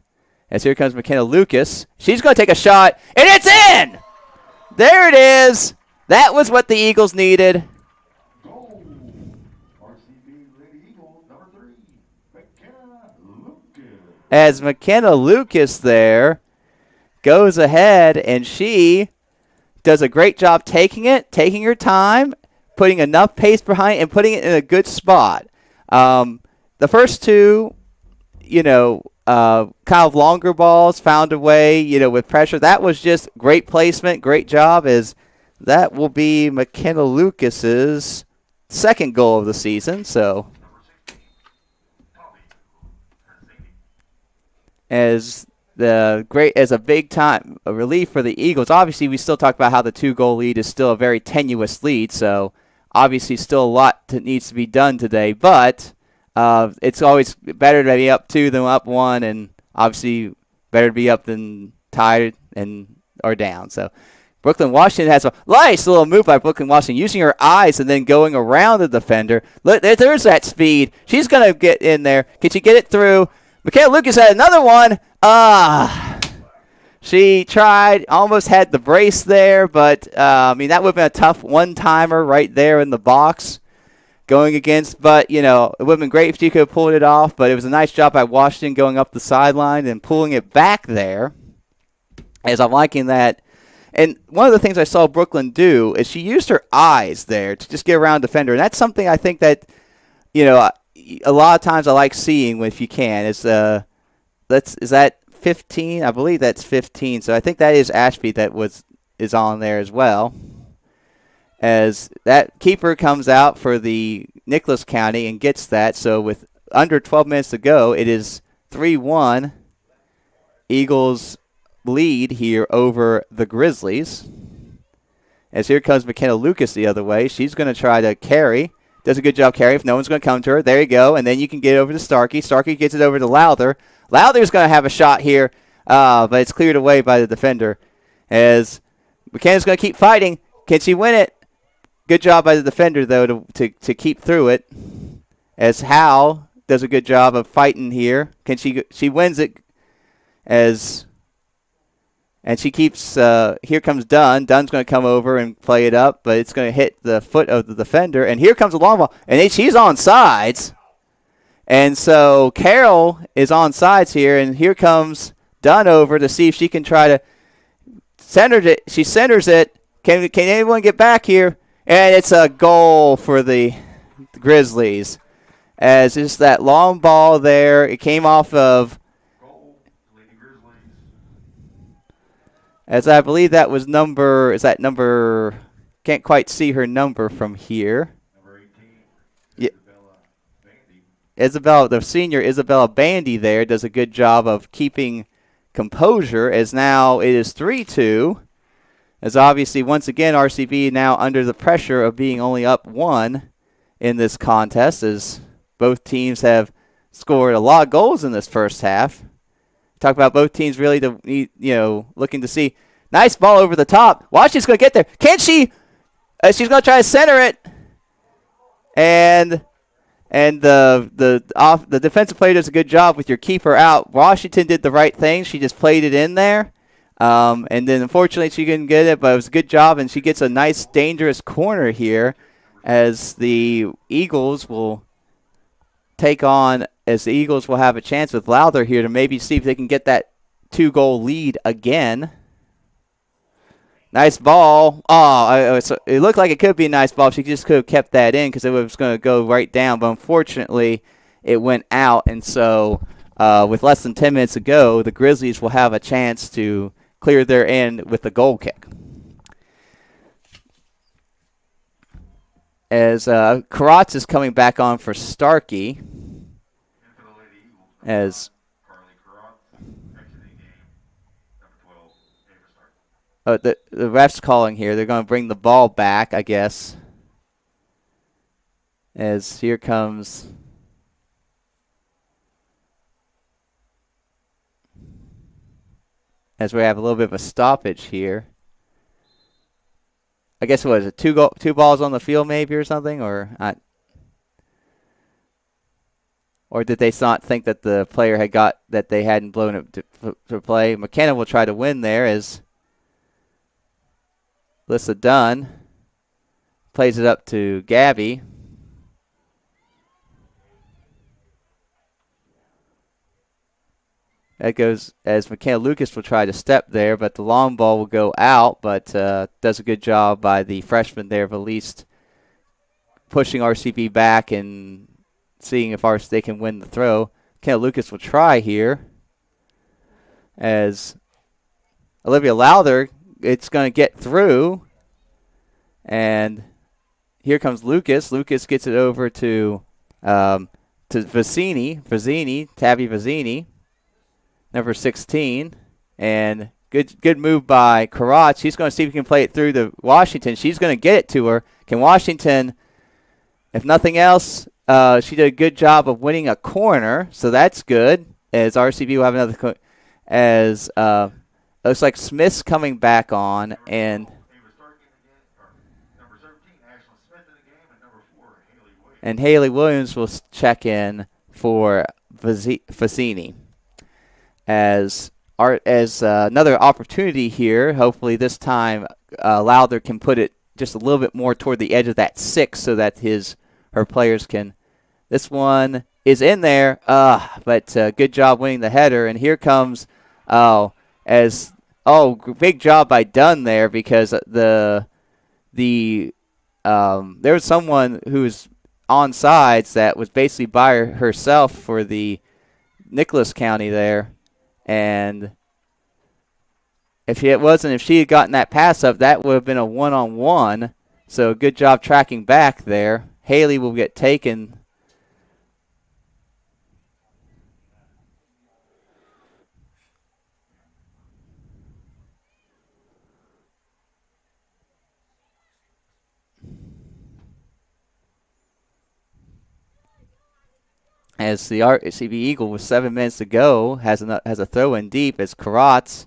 as here comes McKenna Lucas. She's going to take a shot, and it's in! There it is. That was what the Eagles needed. As McKenna Lucas there goes ahead, and she does a great job taking her time, putting enough pace behind, and putting it in a good spot. The first two, kind of longer balls found a way, with pressure. That was just great placement, great job, as that will be McKenna Lucas's second goal of the season. So as a big time relief for the Eagles. Obviously, we still talk about how the 2-goal lead is still a very tenuous lead, so obviously still a lot that needs to be done today. But it's always better to be up 2 than up 1, and obviously better to be up than tied or down. So Brooklyn Washington has a nice little move by Brooklyn Washington, using her eyes and then going around the defender. Look, there's that speed. She's going to get in there. Can she get it through? Michaela Lucas had another one. She tried, almost had the brace there, but that would have been a tough one-timer right there in the box going against. But, it would have been great if she could have pulled it off, but it was a nice job by Washington going up the sideline and pulling it back there, as I'm liking that. And one of the things I saw Brooklyn do is she used her eyes there to just get around defender, and that's something I think that, a lot of times I like seeing if you can. Is that 15? I believe that's 15. So I think that is Ashby that is on there as well. As that keeper comes out for the Nicholas County and gets that. So with under 12 minutes to go, it is 3-1. Eagles lead here over the Grizzlies. As here comes McKenna Lucas the other way. She's going to try to carry. Does a good job carrying if no one's going to come to her. There you go. And then you can get over to Starkey. Starkey gets it over to Lowther. Lowther's going to have a shot here, but it's cleared away by the defender. As McKenna's going to keep fighting. Can she win it? Good job by the defender, though, to keep through it. As Howe does a good job of fighting here. She wins it and she keeps, here comes Dunn. Dunn's going to come over and play it up, but it's going to hit the foot of the defender. And here comes a long ball. And she's on sides. And so Carroll is on sides here, and here comes Dunn over to see if she can try to center it. She centers it. Can anyone get back here? And it's a goal for the Grizzlies. As it's that long ball there. It came off of, as I believe that was number, can't quite see her number from here. Number 18, Yeah. Isabella Bandy. The senior Isabella Bandy there does a good job of keeping composure, as now it is 3-2. As obviously, once again, RCB now under the pressure of being only up 1 in this contest, as both teams have scored a lot of goals in this first half. Talk about both teams really, looking to see. Nice ball over the top. Washington's going to get there. Can she? She's going to try to center it. And the defensive player does a good job with your keeper out. Washington did the right thing. She just played it in there. And then unfortunately she couldn't get it, but it was a good job. And she gets a nice, dangerous corner here as the Eagles will have a chance with Lowther here to maybe see if they can get that 2-goal lead again. Nice ball. It looked like it could be a nice ball. She just could have kept that in because it was going to go right down. But unfortunately, it went out. And so with less than 10 minutes to go, the Grizzlies will have a chance to clear their end with the goal kick. As Karatz is coming back on for Starkey. As the ref's calling here. They're going to bring the ball back, I guess. As here comes as we have a little bit of a stoppage here. I guess what is it, two balls on the field maybe or something, or did they not think that the player had got that they hadn't blown it to play? McKenna will try to win there as Lissa Dunn plays it up to Gabby. That goes as McKenna Lucas will try to step there, but the long ball will go out, but does a good job by the freshman there of at least pushing RCB back and seeing if they can win the throw. McKenna Lucas will try here as Olivia Lowther, it's going to get through, and here comes Lucas. Lucas gets it over to Vizzini, Tabby Vizzini, number 16, and good move by Karatz. She's going to see if we can play it through to Washington. She's going to get it to her. Can Washington, if nothing else, she did a good job of winning a corner, so that's good, as RCB will have another as looks like Smith's coming back on, and Haley Williams will check in for Vizzini. As another opportunity here, hopefully this time Lowther can put it just a little bit more toward the edge of that 6 so that her players can. This one is in there, but good job winning the header. And here comes, big job by Dunn there, because there was someone who was on sides that was basically by herself for the Nicholas County there. And if she had gotten that pass up, that would have been a one-on-one. So good job tracking back there. Haley will get taken. As the RCB Eagle with 7 minutes to go has a throw in deep as Karatz.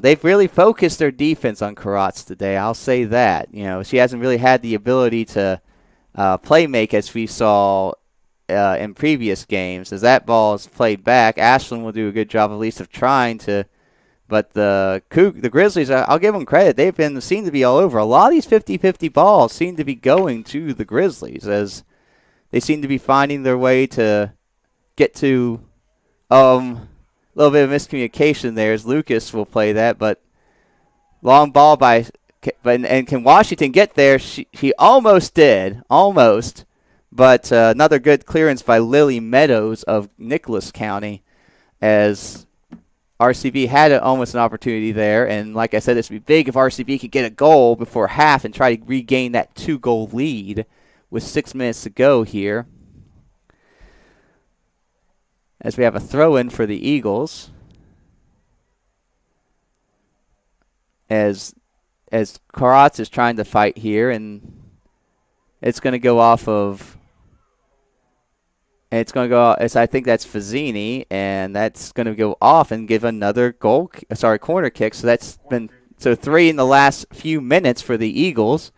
They've really focused their defense on Karatz today. I'll say that. She hasn't really had the ability to play make as we saw in previous games. As that ball is played back, Ashland will do a good job at least of trying to. But the Grizzlies, I'll give them credit. They've seem to be all over. A lot of these 50-50 balls seem to be going to the Grizzlies as they seem to be finding their way to get to a little bit of miscommunication there as Lucas will play that, but long ball and can Washington get there? She almost did, but another good clearance by Lily Meadows of Nicholas County as RCB had almost an opportunity there, and like I said, this would be big if RCB could get a goal before half and try to regain that 2-goal lead with 6 minutes to go here. As we have a throw-in for the Eagles. As Karatz is trying to fight here, and it's going to go off of. And it's going to go. I think that's Vizzini, and that's going to go off and give another corner kick. So that's been 3 in the last few minutes for the Eagles.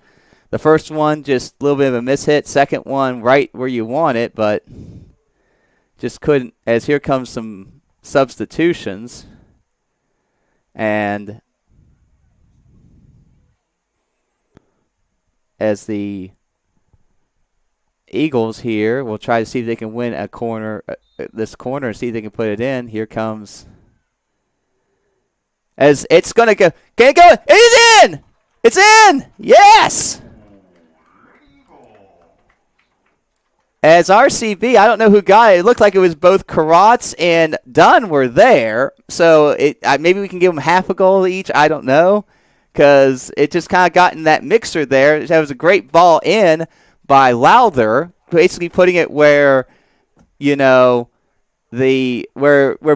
The first one, just a little bit of a mishit. Second one, right where you want it, but just couldn't. As here comes some substitutions. And as the Eagles here will try to see if they can win a corner, this corner, see if they can put it in. Here comes. As it's going to go. Can it go? It's in! It's in! Yes! As RCB, I don't know who got it. It looked like it was both Karatz and Dunn were there. So maybe we can give them half a goal each. I don't know. Because it just kind of got in that mixer there. That was a great ball in by Lowther, basically putting it where, where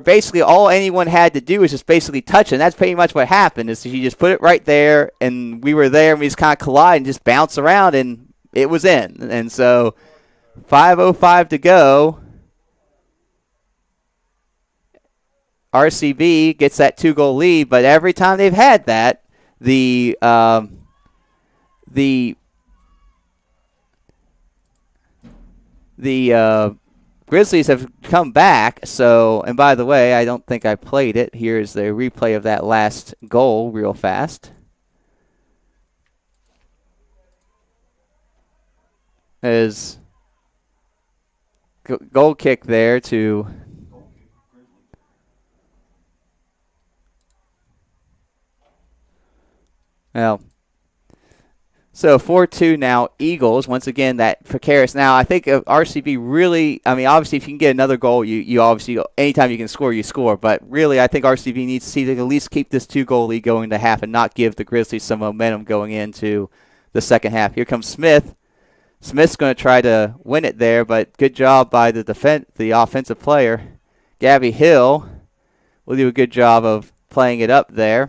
basically all anyone had to do was just basically touch it. And that's pretty much what happened. Is she just put it right there, and we were there, and we just kind of collide and just bounce around, and it was in. And so 5:05 to go. RCB gets that 2-goal lead, but every time they've had that, the Grizzlies have come back. So, and by the way, I don't think I played it. Here's the replay of that last goal real fast. As goal kick there to Well, so 4-2 now, Eagles. Once again, that precarious. Now, I think RCB really, I mean, obviously, if you can get another goal, you obviously, anytime you can score, you score. But really, I think RCB needs to see if they can at least keep this 2-goal lead going to half and not give the Grizzlies some momentum going into the second half. Here comes Smith. Smith's going to try to win it there, but good job by the offensive player. Gabby Hill will do a good job of playing it up there.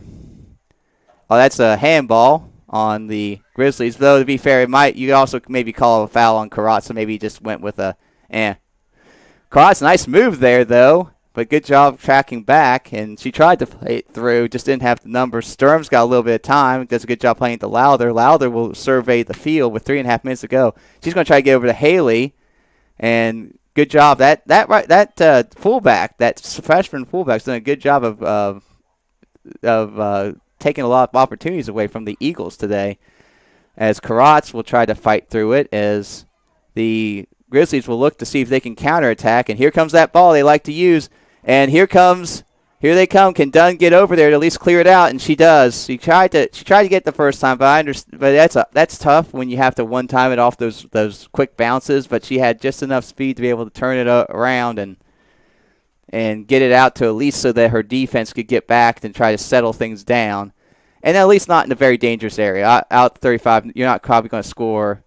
Oh, that's a handball on the Grizzlies. Though, to be fair, you could also maybe call a foul on Karat, so maybe he just went with a Karat's nice move there, though, but good job tracking back, and she tried to play it through, just didn't have the numbers. Sturm's got a little bit of time, does a good job playing it to Lowther. Lowther will survey the field with 3.5 minutes to go. She's going to try to get over to Haley, and good job. That fullback, that freshman fullback's done a good job of taking a lot of opportunities away from the Eagles today, as Karatz will try to fight through it, as the Grizzlies will look to see if they can counterattack. And here comes that ball they like to use. And here they come. Can Dunn get over there to at least clear it out? And she does. She tried to get the first time, but I understand. But that's tough when you have to one time it off those quick bounces. But she had just enough speed to be able to turn it around and get it out to at least so that her defense could get back and try to settle things down. And at least not in a very dangerous area. Out 35, you're not probably going to score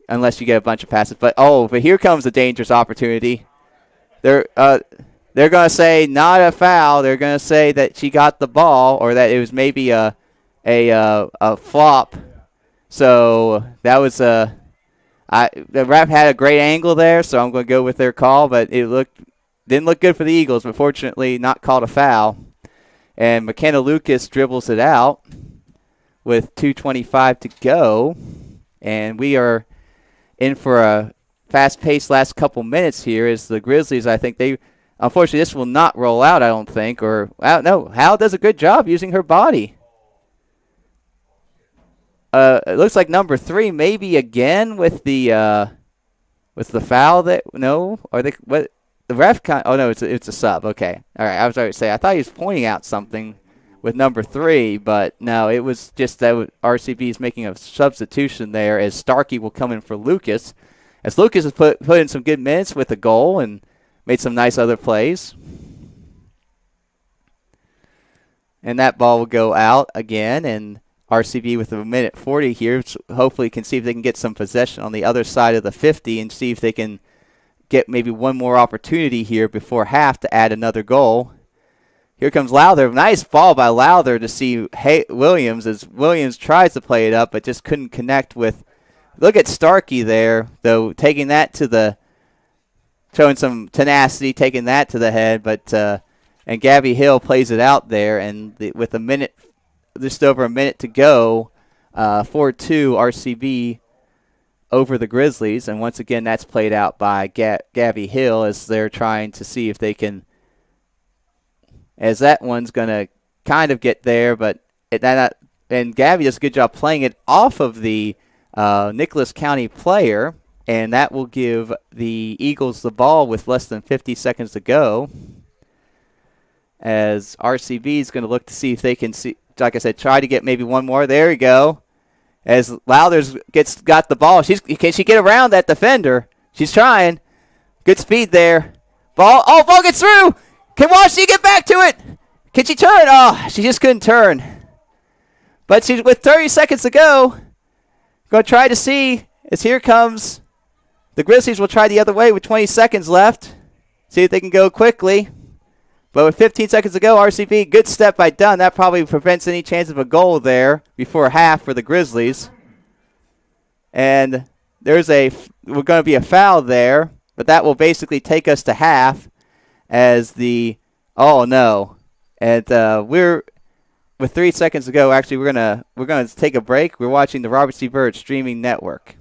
unless you get a bunch of passes. But here comes a dangerous opportunity. They're going to say not a foul. They're going to say that she got the ball, or that it was maybe a flop. So that was the ref had a great angle there, so I'm going to go with their call. But it didn't look good for the Eagles, but fortunately not called a foul. And McKenna Lucas dribbles it out with 2:25 to go, and we are in for a fast-paced last couple minutes here as the Grizzlies, I think unfortunately this will not roll out, I don't think, no, Hal does a good job using her body. It looks like number 3 maybe again with the foul the ref it's a sub. Okay. All right, I was going to say I thought he was pointing out something with number 3, but no, it was just that RCB is making a substitution there as Starkey will come in for Lucas. As Lucas has put in some good minutes with a goal and made some nice other plays. And that ball will go out again, and RCB with a minute 40 here hopefully can see if they can get some possession on the other side of the 50 and see if they can get maybe one more opportunity here before half to add another goal. Here comes Lowther. Nice ball by Lowther to see Williams as Williams tries to play it up but just couldn't connect with. Look at Starkey there, though, taking that showing some tenacity, taking that to the head. But and Gabby Hill plays it out there, and with just over a minute to go, 4-2 RCB over the Grizzlies. And once again, that's played out by Gabby Hill as they're trying to see if they can. As that one's going to kind of get there, but and Gabby does a good job playing it off of the Nicholas County player, and that will give the Eagles the ball with less than 50 seconds to go. As RCB is going to look to see if they can like I said, try to get maybe one more. There we go. As Lowther's got the ball, can she get around that defender? She's trying. Good speed there. Ball gets through. Can Washington get back to it? Can she turn? Oh, she just couldn't turn. But she's with 30 seconds to go. Going to try to see as here comes. The Grizzlies will try the other way with 20 seconds left. See if they can go quickly. But with 15 seconds to go, RCB, good step by Dunn. That probably prevents any chance of a goal there before half for the Grizzlies. And we're going to be a foul there, but that will basically take us to half as and we're with 3 seconds to go. Actually, we're gonna take a break. We're watching the Robert C. Byrd streaming network.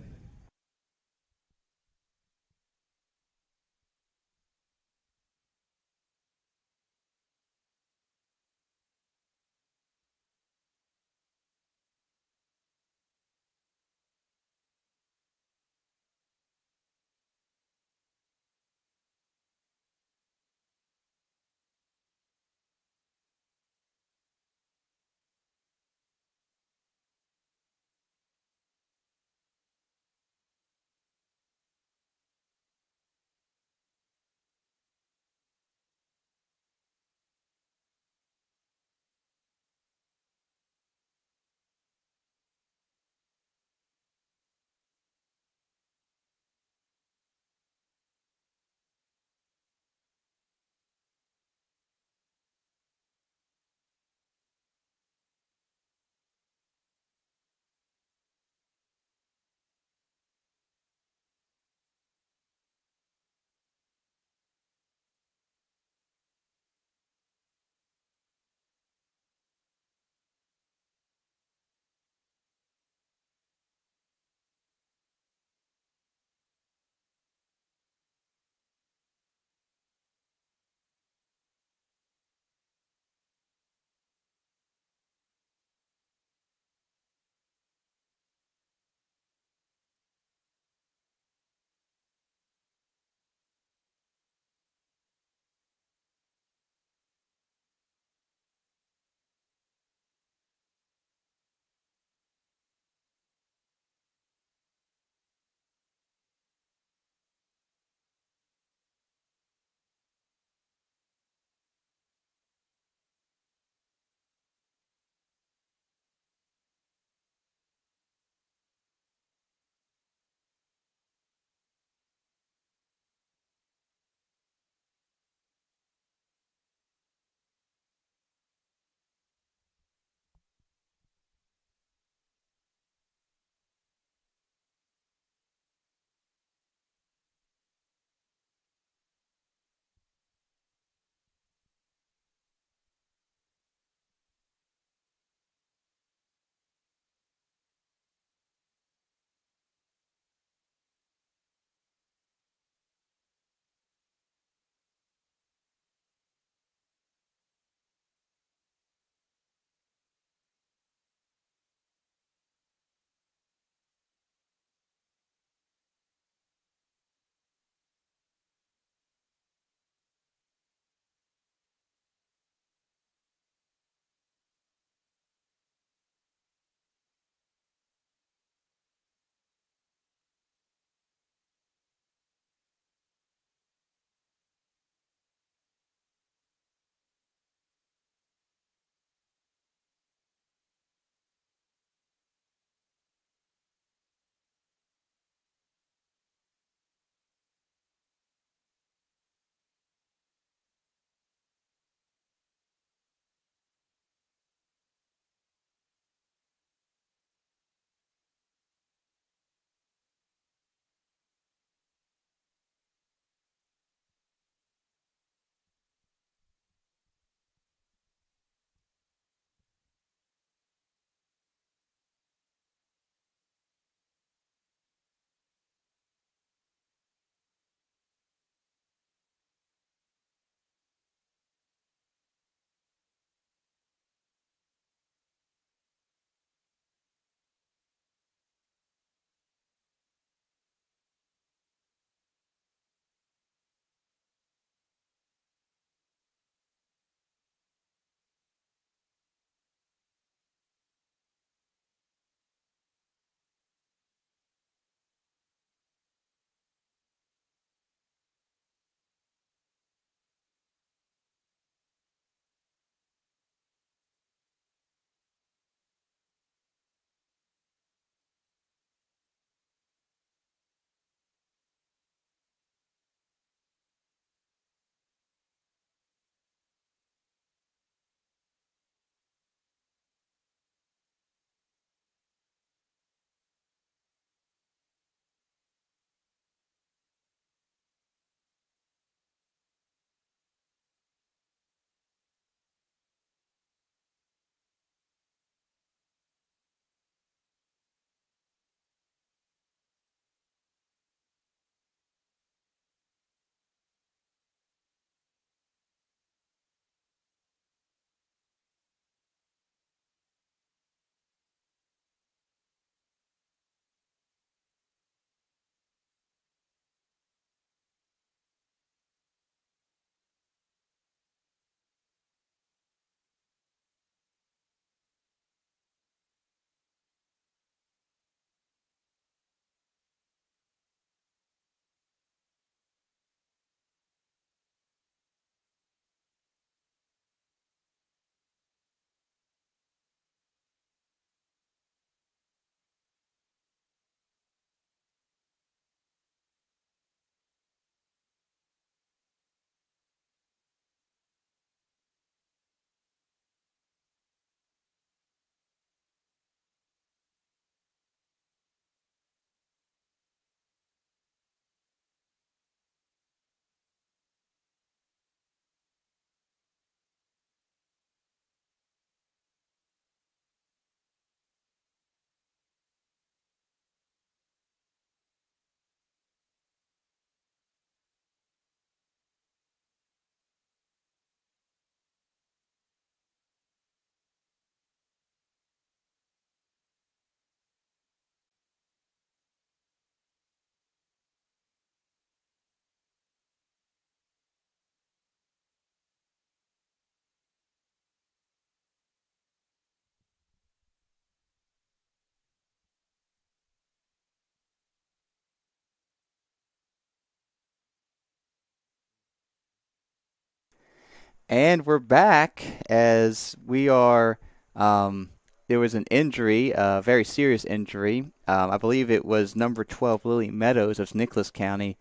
And we're back as we are. There was an injury, a very serious injury. I believe it was number 12, Lily Meadows of Nicholas County.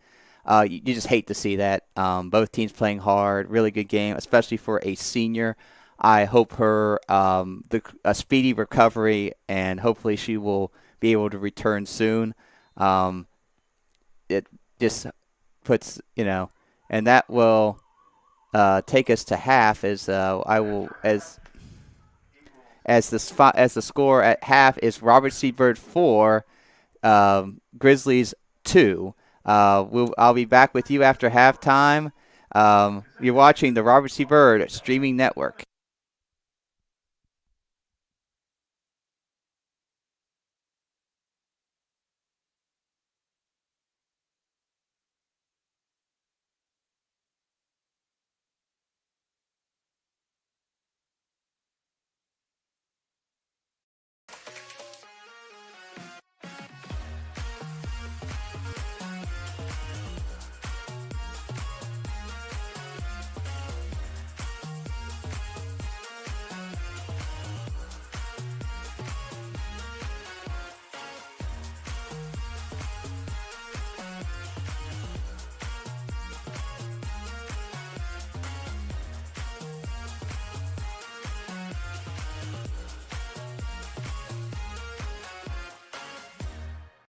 You just hate to see that. Both teams playing hard, really good game, especially for a senior. I hope her a speedy recovery, and hopefully she will be able to return soon. It just puts, and that will take us to half. As I will as the score at half is Robert C. Byrd 4, Grizzlies 2. I'll be back with you after halftime. You're watching the Robert C. Byrd streaming network.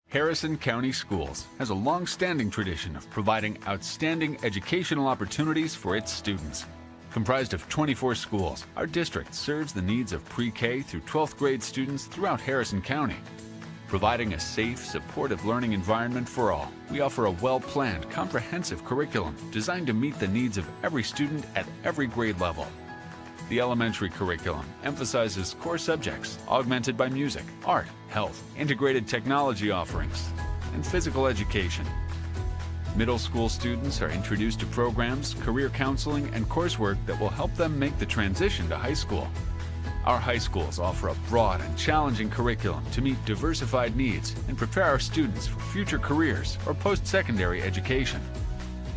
Harrison County Schools has a long-standing tradition of providing outstanding educational opportunities for its students. Comprised of 24 schools, our district serves the needs of pre-K through 12th grade students throughout Harrison County. Providing a safe, supportive learning environment for all, we offer a well-planned, comprehensive curriculum designed to meet the needs of every student at every grade level. The elementary curriculum emphasizes core subjects augmented by music, art, health, integrated technology offerings, and physical education. Middle school students are introduced to programs, career counseling, and coursework that will help them make the transition to high school. Our high schools offer a broad and challenging curriculum to meet diversified needs and prepare our students for future careers or post-secondary education.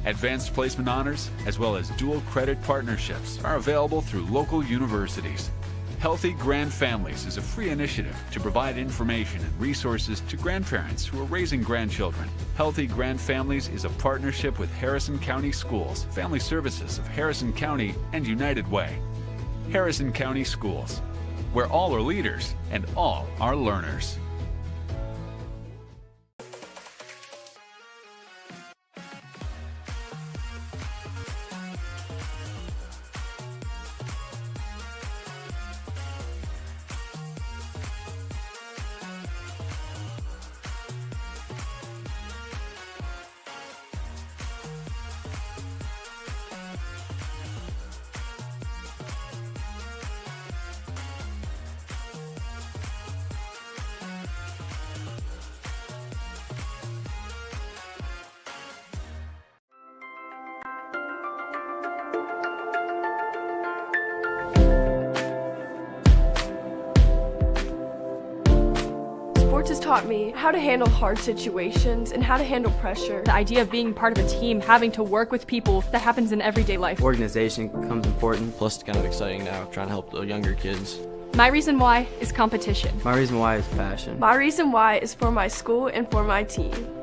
Advanced placement honors, as well as dual credit partnerships, are available through local universities. Healthy Grand Families is a free initiative to provide information and resources to grandparents who are raising grandchildren. Healthy Grand Families is a partnership with Harrison County Schools, Family Services of Harrison County, and United Way. Harrison County Schools, where all are leaders and all are learners. Sports has taught me how to handle hard situations and how to handle pressure. The idea of being part of a team, having to work with people, that happens in everyday life. Organization becomes important. Plus, it's kind of exciting now, trying to help the younger kids. My reason why is competition. My reason why is passion. My reason why is for my school and for my team.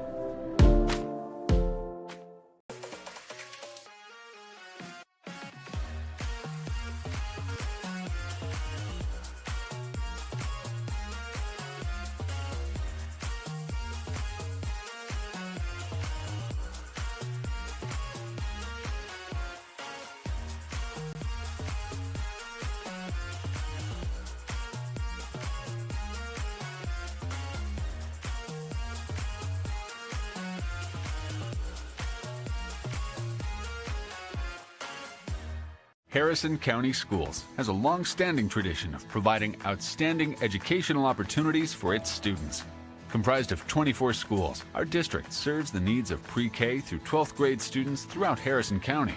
Harrison County Schools has a long-standing tradition of providing outstanding educational opportunities for its students. Comprised of 24 schools, our district serves the needs of pre-K through 12th grade students throughout Harrison County.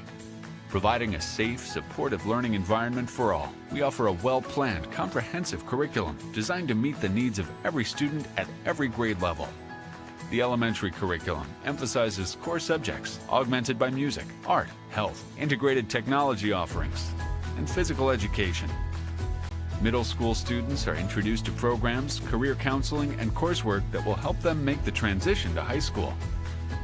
Providing a safe, supportive learning environment for all, we offer a well-planned, comprehensive curriculum designed to meet the needs of every student at every grade level. The elementary curriculum emphasizes core subjects, augmented by music, art, health, integrated technology offerings, and physical education. Middle school students are introduced to programs, career counseling, and coursework that will help them make the transition to high school.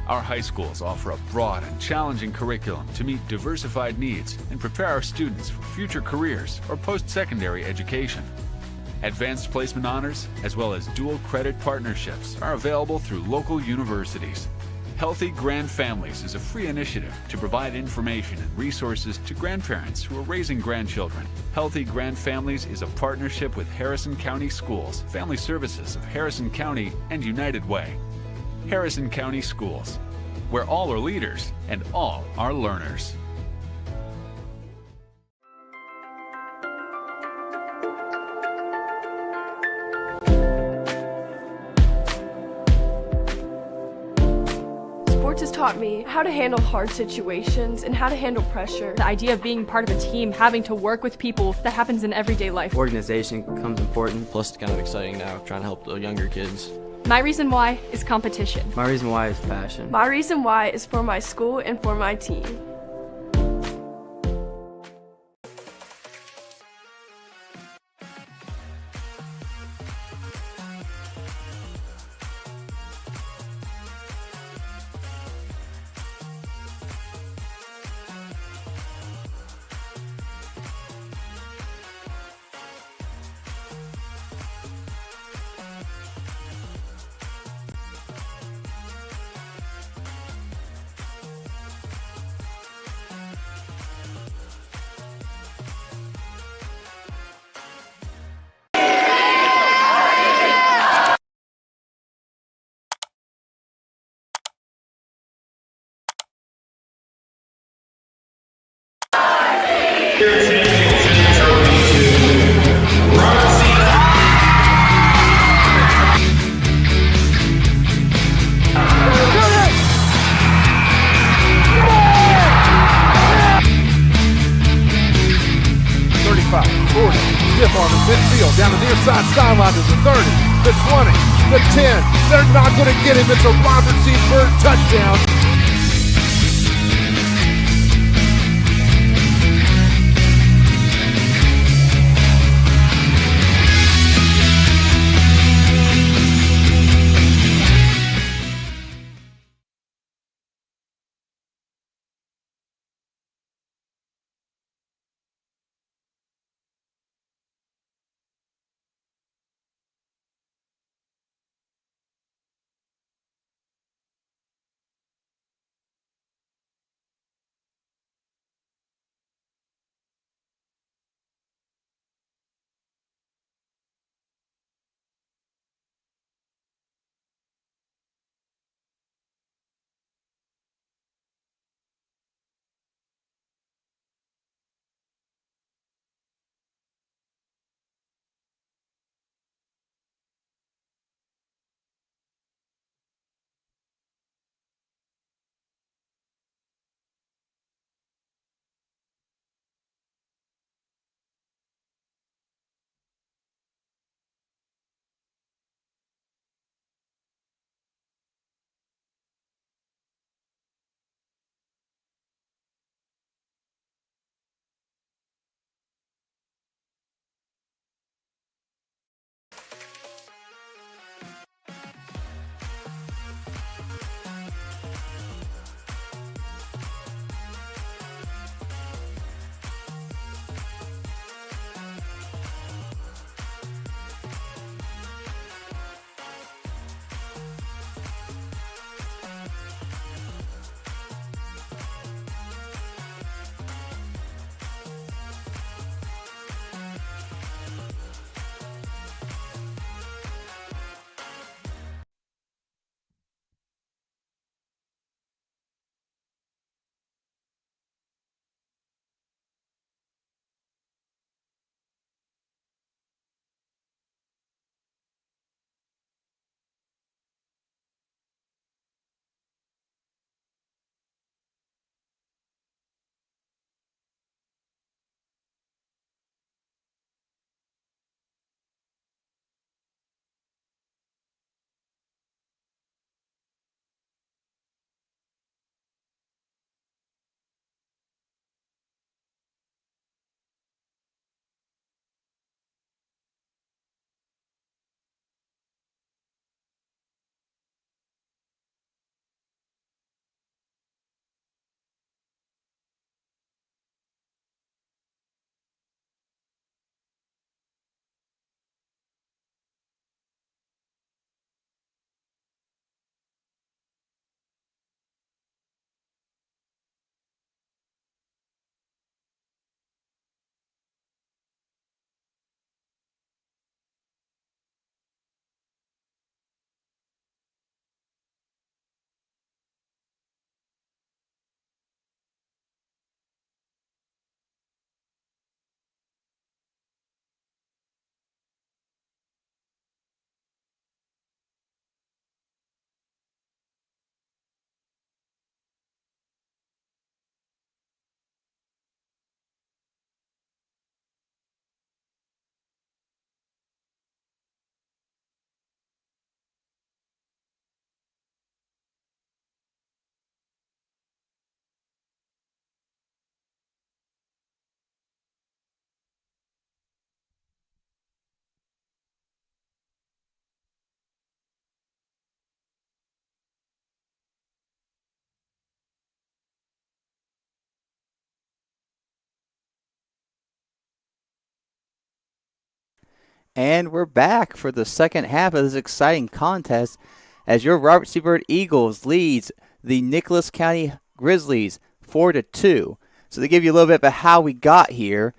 Our high schools offer a broad and challenging curriculum to meet diversified needs and prepare our students for future careers or post-secondary education. Advanced placement honors, as well as dual credit partnerships, are available through local universities. Healthy Grand Families is a free initiative to provide information and resources to grandparents who are raising grandchildren. Healthy Grand Families is a partnership with Harrison County Schools, Family Services of Harrison County, and United Way. Harrison County Schools, where all are leaders and all are learners. Sports has taught me how to handle hard situations and how to handle pressure. The idea of being part of a team, having to work with people, that happens in everyday life. Organization becomes important, plus it's kind of exciting now, trying to help the younger kids. My reason why is competition. My reason why is passion. My reason why is for my school and for my team. Stiff on the midfield, down the near side sideline to the 30, the 20, the 10. They're not going to get him. It's a Robert C. Byrd touchdown. And we're back for the second half of this exciting contest as your Robert C. Byrd Eagles leads the Nicholas County Grizzlies 4-2. So to give you a little bit about how we got here,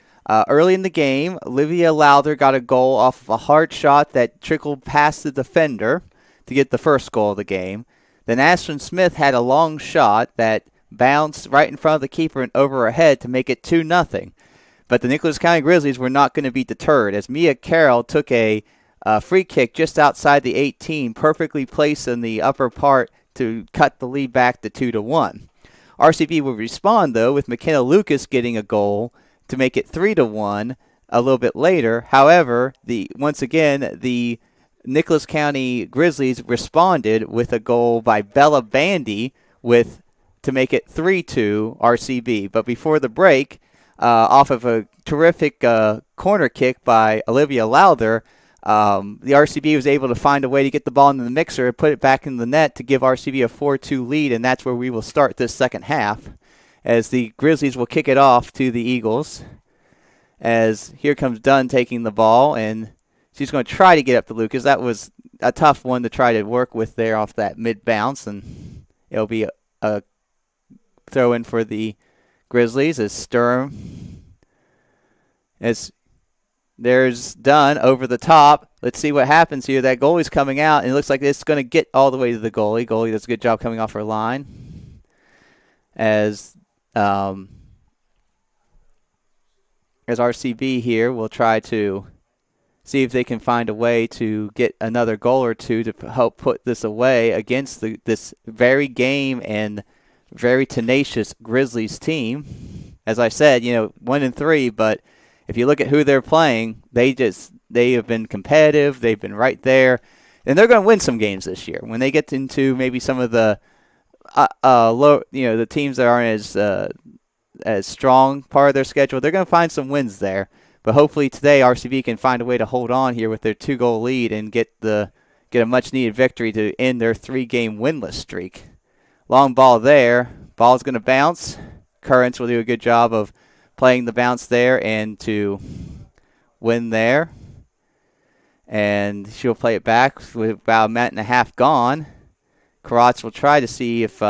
early in the game, Olivia Lowther got a goal off of a hard shot that trickled past the defender to get the first goal of the game. Then Ashton Smith had a long shot that bounced right in front of the keeper and over her head to make it 2-0. But the Nicholas County Grizzlies were not going to be deterred as Mia Carroll took a free kick just outside the 18, perfectly placed in the upper part to cut the lead back to 2-1. RCB would respond, though, with McKenna Lucas getting a goal to make it 3-1 a little bit later. However, once again, the Nicholas County Grizzlies responded with a goal by Bella Bandy to make it 3-2 RCB. But before the break, off of a terrific corner kick by Olivia Lowther, the RCB was able to find a way to get the ball into the mixer and put it back in the net to give RCB a 4-2 lead, and that's where we will start this second half as the Grizzlies will kick it off to the Eagles. As here comes Dunn taking the ball, and she's going to try to get up to Lucas. That was a tough one to try to work with there off that mid-bounce, and it'll be a throw-in for the Grizzlies as Sturm. As there's Dunn over the top. Let's see what happens here. That goalie's coming out, and it looks like it's going to get all the way to the goalie. Goalie does a good job coming off her line. As RCB here will try to see if they can find a way to get another goal or two to help put this away against this very game and very tenacious Grizzlies team. As I said, 1-3, but if you look at who they're playing, they have been competitive. They've been right there, and they're going to win some games this year. When they get into maybe some of the the teams that aren't as strong part of their schedule, they're going to find some wins there. But hopefully today, RCB can find a way to hold on here with their 2-goal lead and get a much-needed victory to end their 3-game winless streak. Long ball there. Ball's going to bounce. Currents will do a good job of playing the bounce there and to win there. And she'll play it back with about a minute and a half gone. Karatz will try to see if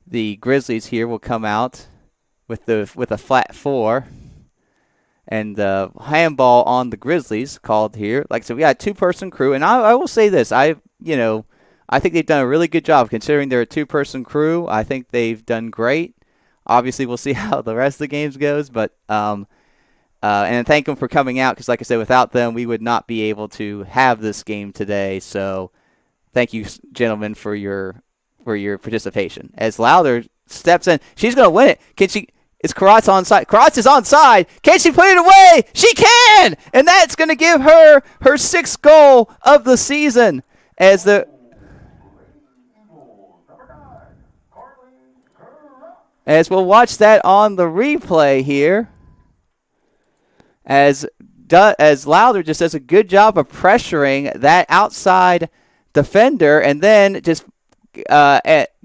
the Grizzlies here will come out with a flat 4. And handball on the Grizzlies called here. Like I said, we got a 2-person crew. And I will say this. I think they've done a really good job considering they're a 2-person crew. I think they've done great. Obviously, we'll see how the rest of the games goes. But and thank them for coming out because, like I said, without them, we would not be able to have this game today. So thank you, gentlemen, for your participation. As Lowther steps in, she's going to win it. Can she? Is Karatz onside? Karatz is onside. Can she put it away? She can! And that's going to give her 6th goal of the season. As we'll watch that on the replay here. As Lowther just does a good job of pressuring that outside defender and then just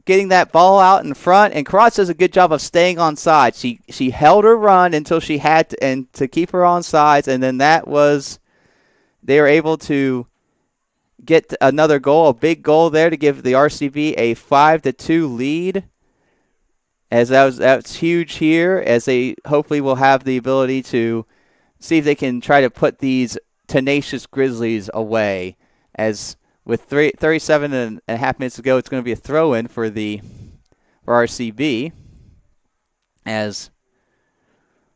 getting that ball out in front, and Karatz does a good job of staying on side. She held her run until she had to keep her on sides, and then they were able to get another goal, a big goal there to give the RCB a 5-2 lead. As that's huge here, as they hopefully will have the ability to see if they can try to put these tenacious Grizzlies away. As with 37 and a half minutes to go, it's going to be a throw-in for RCB. My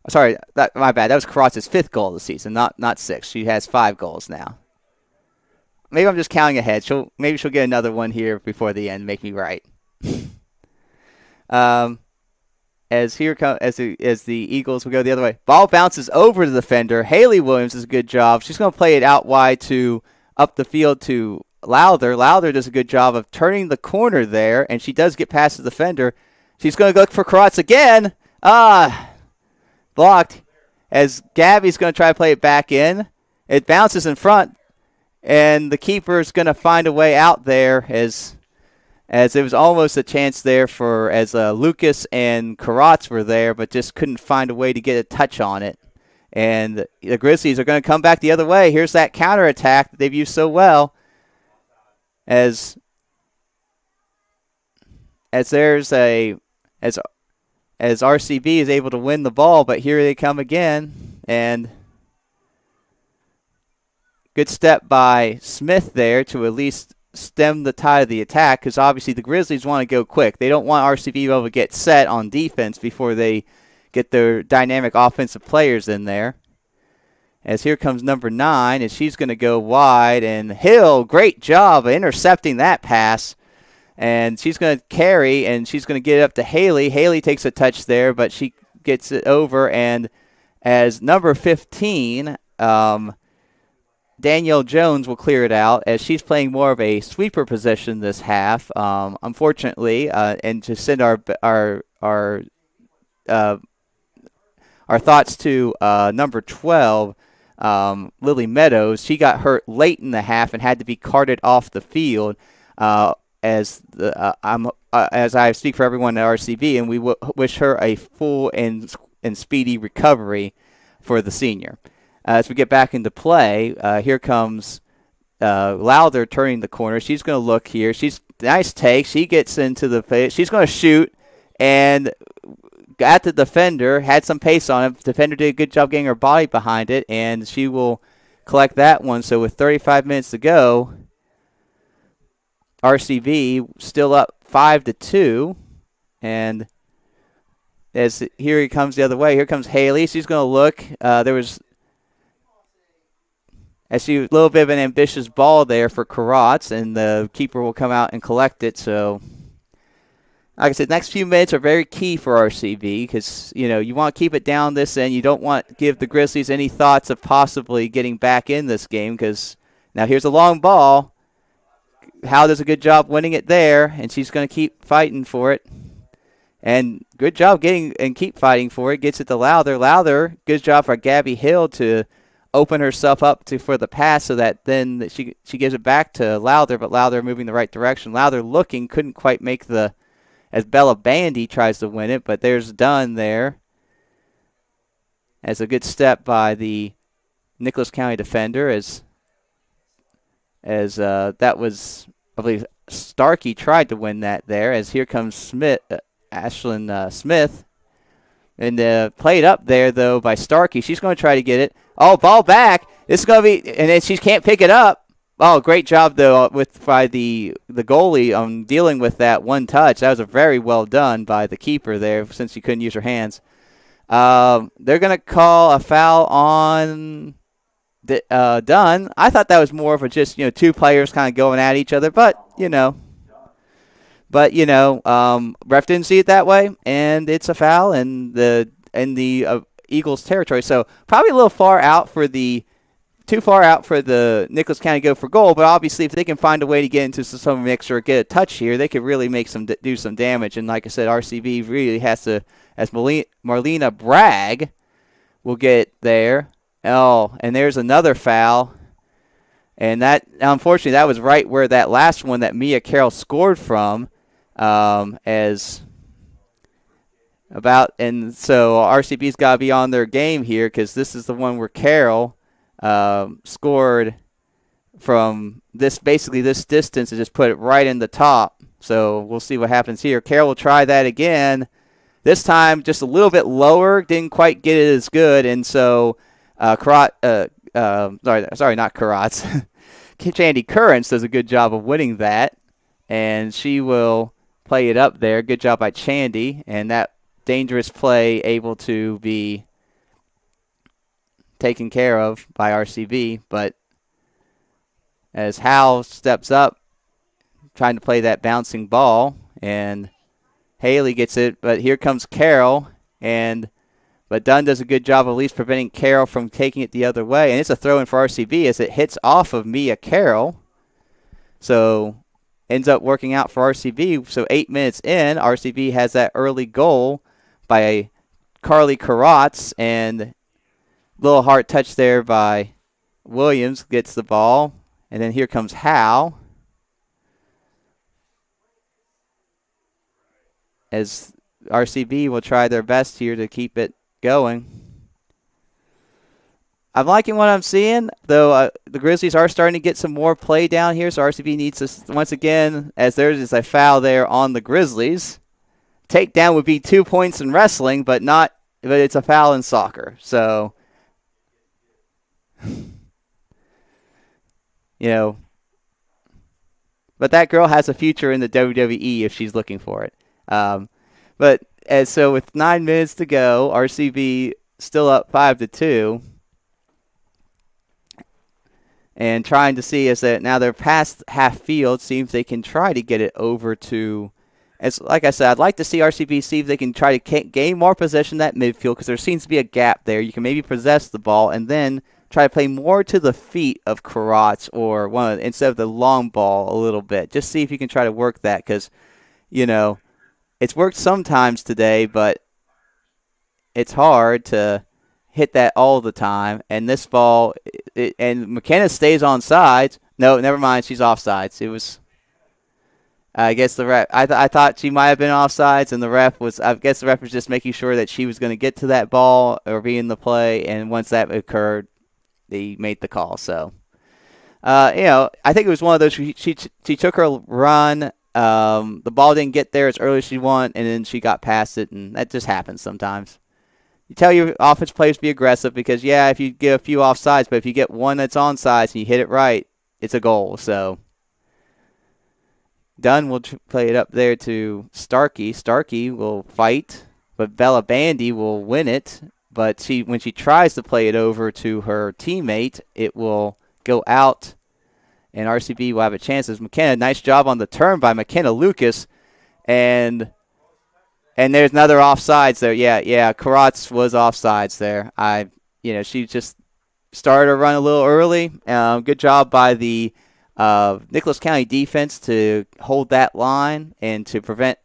bad. That was Karatz's 5th goal of the season, not 6th. She has 5 goals now. Maybe I'm just counting ahead. Maybe she'll get another one here before the end, make me right. As the Eagles will go the other way. Ball bounces over the defender. Haley Williams does a good job. She's going to play it out wide up the field to Lowther. Lowther does a good job of turning the corner there, and she does get past the defender. She's going to look for Karatz again. Blocked. As Gabby's going to try to play it back in. It bounces in front, and the keeper is going to find a way out there as it was almost a chance there as Lucas and Karatz were there, but just couldn't find a way to get a touch on it. And the Grizzlies are going to come back the other way. Here's that counterattack that they've used so well. As RCB is able to win the ball, but here they come again, and good step by Smith there to at least stem the tide of the attack, because obviously the Grizzlies want to go quick. They don't want RCB to be able to get set on defense before they get their dynamic offensive players in there. As here comes number 9, and she's going to go wide, and Hill, great job of intercepting that pass. And she's going to carry, and she's going to get it up to Haley. Haley takes a touch there, but she gets it over. And as number 15, Danielle Jones will clear it out, as she's playing more of a sweeper position this half. Unfortunately, and to send our thoughts to number 12, Lily Meadows. She got hurt late in the half and had to be carted off the field. As I speak for everyone at RCB, and we wish her a full and speedy recovery for the senior. As we get back into play, here comes Lowther turning the corner. She's going to look here. She's nice take. She gets into the face. She's going to shoot, and got the defender, had some pace on it. Defender did a good job getting her body behind it, and she will collect that one. So with 35 minutes to go, RCB still up 5-2, and as here he comes the other way. Here comes Haley. She's going to look. I see a little bit of an ambitious ball there for Karatz, and the keeper will come out and collect it. So, like I said, next few minutes are very key for RCB, because you want to keep it down this end. You don't want to give the Grizzlies any thoughts of possibly getting back in this game, because now here's a long ball. Hal does a good job winning it there, and she's going to keep fighting for it. And good job getting and keep fighting for it. Gets it to Lowther. Lowther, good job for Gabby Hill to open herself up for the pass, so that then she gives it back to Lowther, but Lowther moving the right direction. Lowther looking, couldn't quite make as Bella Bandy tries to win it, but there's Dunn there. As a good step by the Nicholas County defender, as that was, I believe, Starkey tried to win that there. As here comes Smith, Ashlyn Smith, and played up there though by Starkey. She's going to try to get it. Oh, ball back. This is going to be, and then she can't pick it up. Oh, great job though by the goalie on dealing with that one touch. That was a very well done by the keeper there, since she couldn't use her hands. They're going to call a foul on Dunn. I thought that was more of a just two players kind of going at each other, but ref didn't see it that way, and it's a foul in the Eagles territory. So probably a little too far out for the Nicholas County go for goal, but obviously if they can find a way to get into some mix or get a touch here, they could really do some damage. And like I said, RCB really has to, as Marlena Bragg will get there. Oh, and there's another foul. And that, unfortunately, that was right where that last one that Mia Carroll scored from. And so RCB's got to be on their game here, because this is the one where Carroll scored from this distance and just put it right in the top. So we'll see what happens here. Carroll will try that again. This time just a little bit lower, didn't quite get it as good, and so not Karatz. Chandy Currents does a good job of winning that, and she will play it up there. Good job by Chandy, and that dangerous play able to be taken care of by RCB. But as Hal steps up, trying to play that bouncing ball, and Haley gets it, but here comes Carroll, but Dunn does a good job of at least preventing Carroll from taking it the other way. And it's a throw-in for RCB as it hits off of Mia Carroll. So ends up working out for RCB. So 8 minutes in, RCB has that early goal by Carly Karatz. And little hard touch there by Williams, gets the ball. And then here comes Hal. As RCB will try their best here to keep it going. I'm liking what I'm seeing, though the Grizzlies are starting to get some more play down here, so RCB needs to, once again, as there is a foul there on the Grizzlies. Takedown would be 2 points in wrestling, but it's a foul in soccer. So, but that girl has a future in the WWE if she's looking for it. So with 9 minutes to go, RCB still up 5-2. And trying to see now they're past half field, see if they can try to get it over to, like I said, I'd like to see RCB see if they can try to gain more possession at midfield because there seems to be a gap there. You can maybe possess the ball and then try to play more to the feet of Karatz or instead of the long ball a little bit. Just see if you can try to work that because, it's worked sometimes today, but it's hard to hit that all the time. And this ball, and McKenna stays on sides. No, never mind. She's offsides. It was, I guess the ref, I thought she might have been offsides, and I guess the ref was just making sure that she was going to get to that ball or be in the play. And once that occurred, they made the call. So, I think it was one of those, she took her run. The ball didn't get there as early as she wanted, and then she got past it, and that just happens sometimes. You tell your offense players to be aggressive because, if you get a few offsides, but if you get one that's onside and you hit it right, it's a goal. So Dunn will play it up there to Starkey. Starkey will fight, but Bella Bandy will win it. But when she tries to play it over to her teammate, it will go out, and RCB will have a chance. As McKenna, nice job on the turn by McKenna Lucas, and there's another offsides there. Yeah, Karatz was offsides there. She just started her run a little early. Good job by the Nicholas County defense to hold that line and to prevent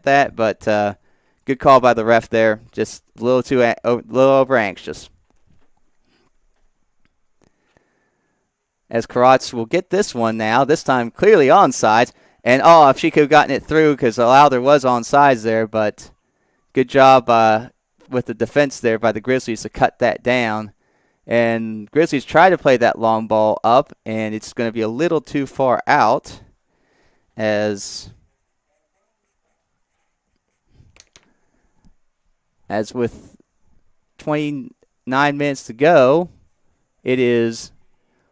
that. But good call by the ref there. Just a little over anxious. As Karatz will get this one now. This time clearly onside. And, if she could have gotten it through because Lowther was on sides there, but good job with the defense there by the Grizzlies to cut that down. And Grizzlies try to play that long ball up, and it's going to be a little too far out as with 29 minutes to go, it is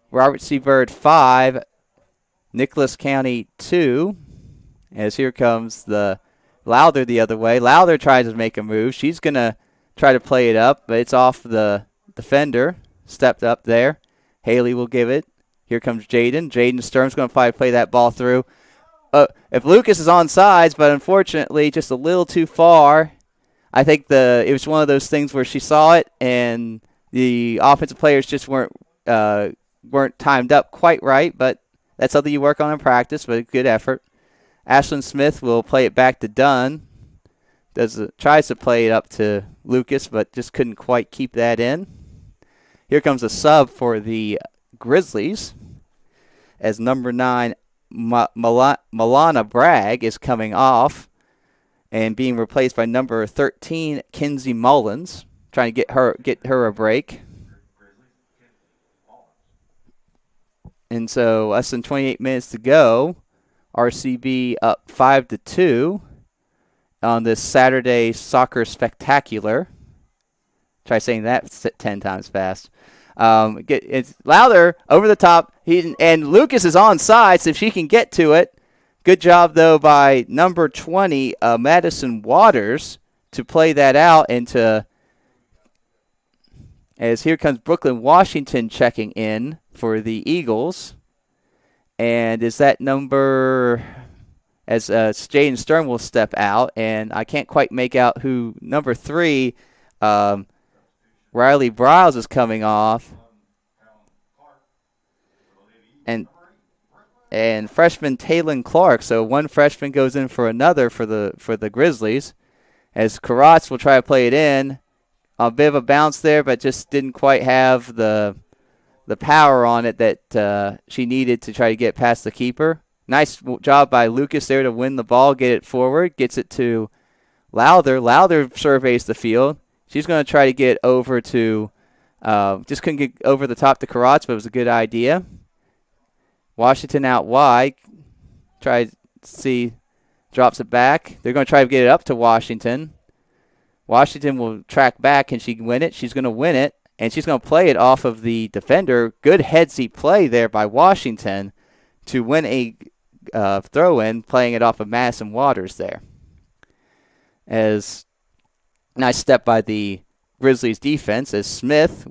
Robert C. Byrd 5, Nicholas County 2, as here comes the Lowther the other way. Lowther tries to make a move. She's going to try to play it up, but it's off the defender. Stepped up there. Haley will give it. Here comes Jaden. Jaden Sturm's going to probably play that ball through. If Lucas is on sides, but unfortunately just a little too far. I think it was one of those things where she saw it and the offensive players just weren't timed up quite right, but that's something you work on in practice, but a good effort. Ashlyn Smith will play it back to Dunn. Tries to play it up to Lucas, but just couldn't quite keep that in. Here comes a sub for the Grizzlies as number 9, Milana Bragg, is coming off and being replaced by number 13, Kinsey Mullins, trying to get her a break. And so less than 28 minutes to go. RCB up 5-2 on this Saturday Soccer Spectacular. Try saying that 10 times fast. It's Lowther over the top. And Lucas is on side, so if she can get to it. Good job, though, by number 20, Madison Waters, to play that out as here comes Brooklyn Washington checking in for the Eagles. And is that number, as Jaden Stern will step out, and I can't quite make out who number 3, Riley Briles, is coming off. And freshman Taylon Clark. So one freshman goes in for another for the Grizzlies. As Karatz will try to play it in. A bit of a bounce there, but just didn't quite have the power on it that she needed to try to get past the keeper. Nice job by Lucas there to win the ball, get it forward, gets it to Lowther. Lowther surveys the field. She's going to try to get over to Just couldn't get over the top to Karatz, but it was a good idea. Washington out wide. Tries to see, drops it back. They're going to try to get it up to Washington. Washington will track back. Can she win it? She's going to win it, and she's going to play it off of the defender. Good headsy play there by Washington to win a throw-in, playing it off of Madison Waters there. As nice step by the Grizzlies defense as Smith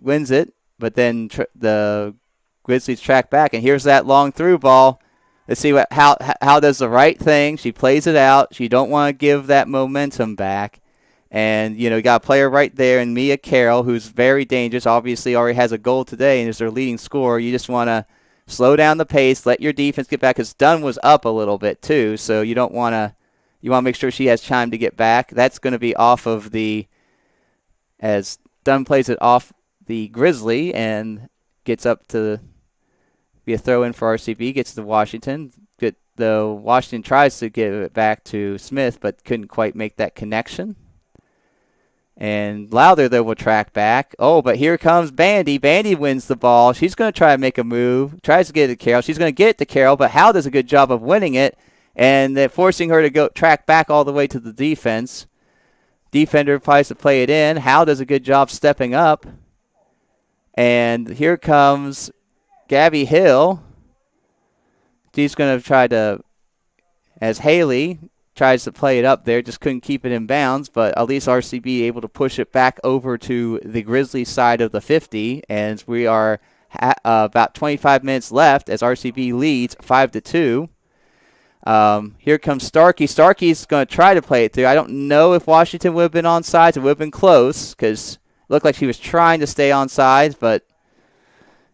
wins it, but then the Grizzlies track back, and here's that long through ball. Let's see how does the right thing. She plays it out. She don't want to give that momentum back. And, you got a player right there in Mia Carroll who's very dangerous, obviously already has a goal today and is their leading scorer. You just want to slow down the pace, let your defense get back, because Dunn was up a little bit too, so you want to make sure she has time to get back. That's going to be off of as Dunn plays it off the Grizzly and gets up to be a throw-in for RCB, gets to Washington. Washington tries to give it back to Smith, but couldn't quite make that connection. And Lowther, though, will track back. Oh, but here comes Bandy. Bandy wins the ball. She's going to try to make a move, tries to get it to Carroll. She's going to get it to Carroll, but Howe does a good job of winning it, and forcing her to go track back all the way to the defense. Defender tries to play it in. Howe does a good job stepping up. And here comes Gabby Hill. She's going to try to, as Haley tries to play it up there, just couldn't keep it in bounds, but at least RCB able to push it back over to the Grizzlies side of the 50, and we are about 25 minutes left as RCB leads 5-2. Here comes Starkey. Starkey's going to try to play it through. I don't know if Washington would have been on sides. It would have been close because it looked like she was trying to stay on sides, but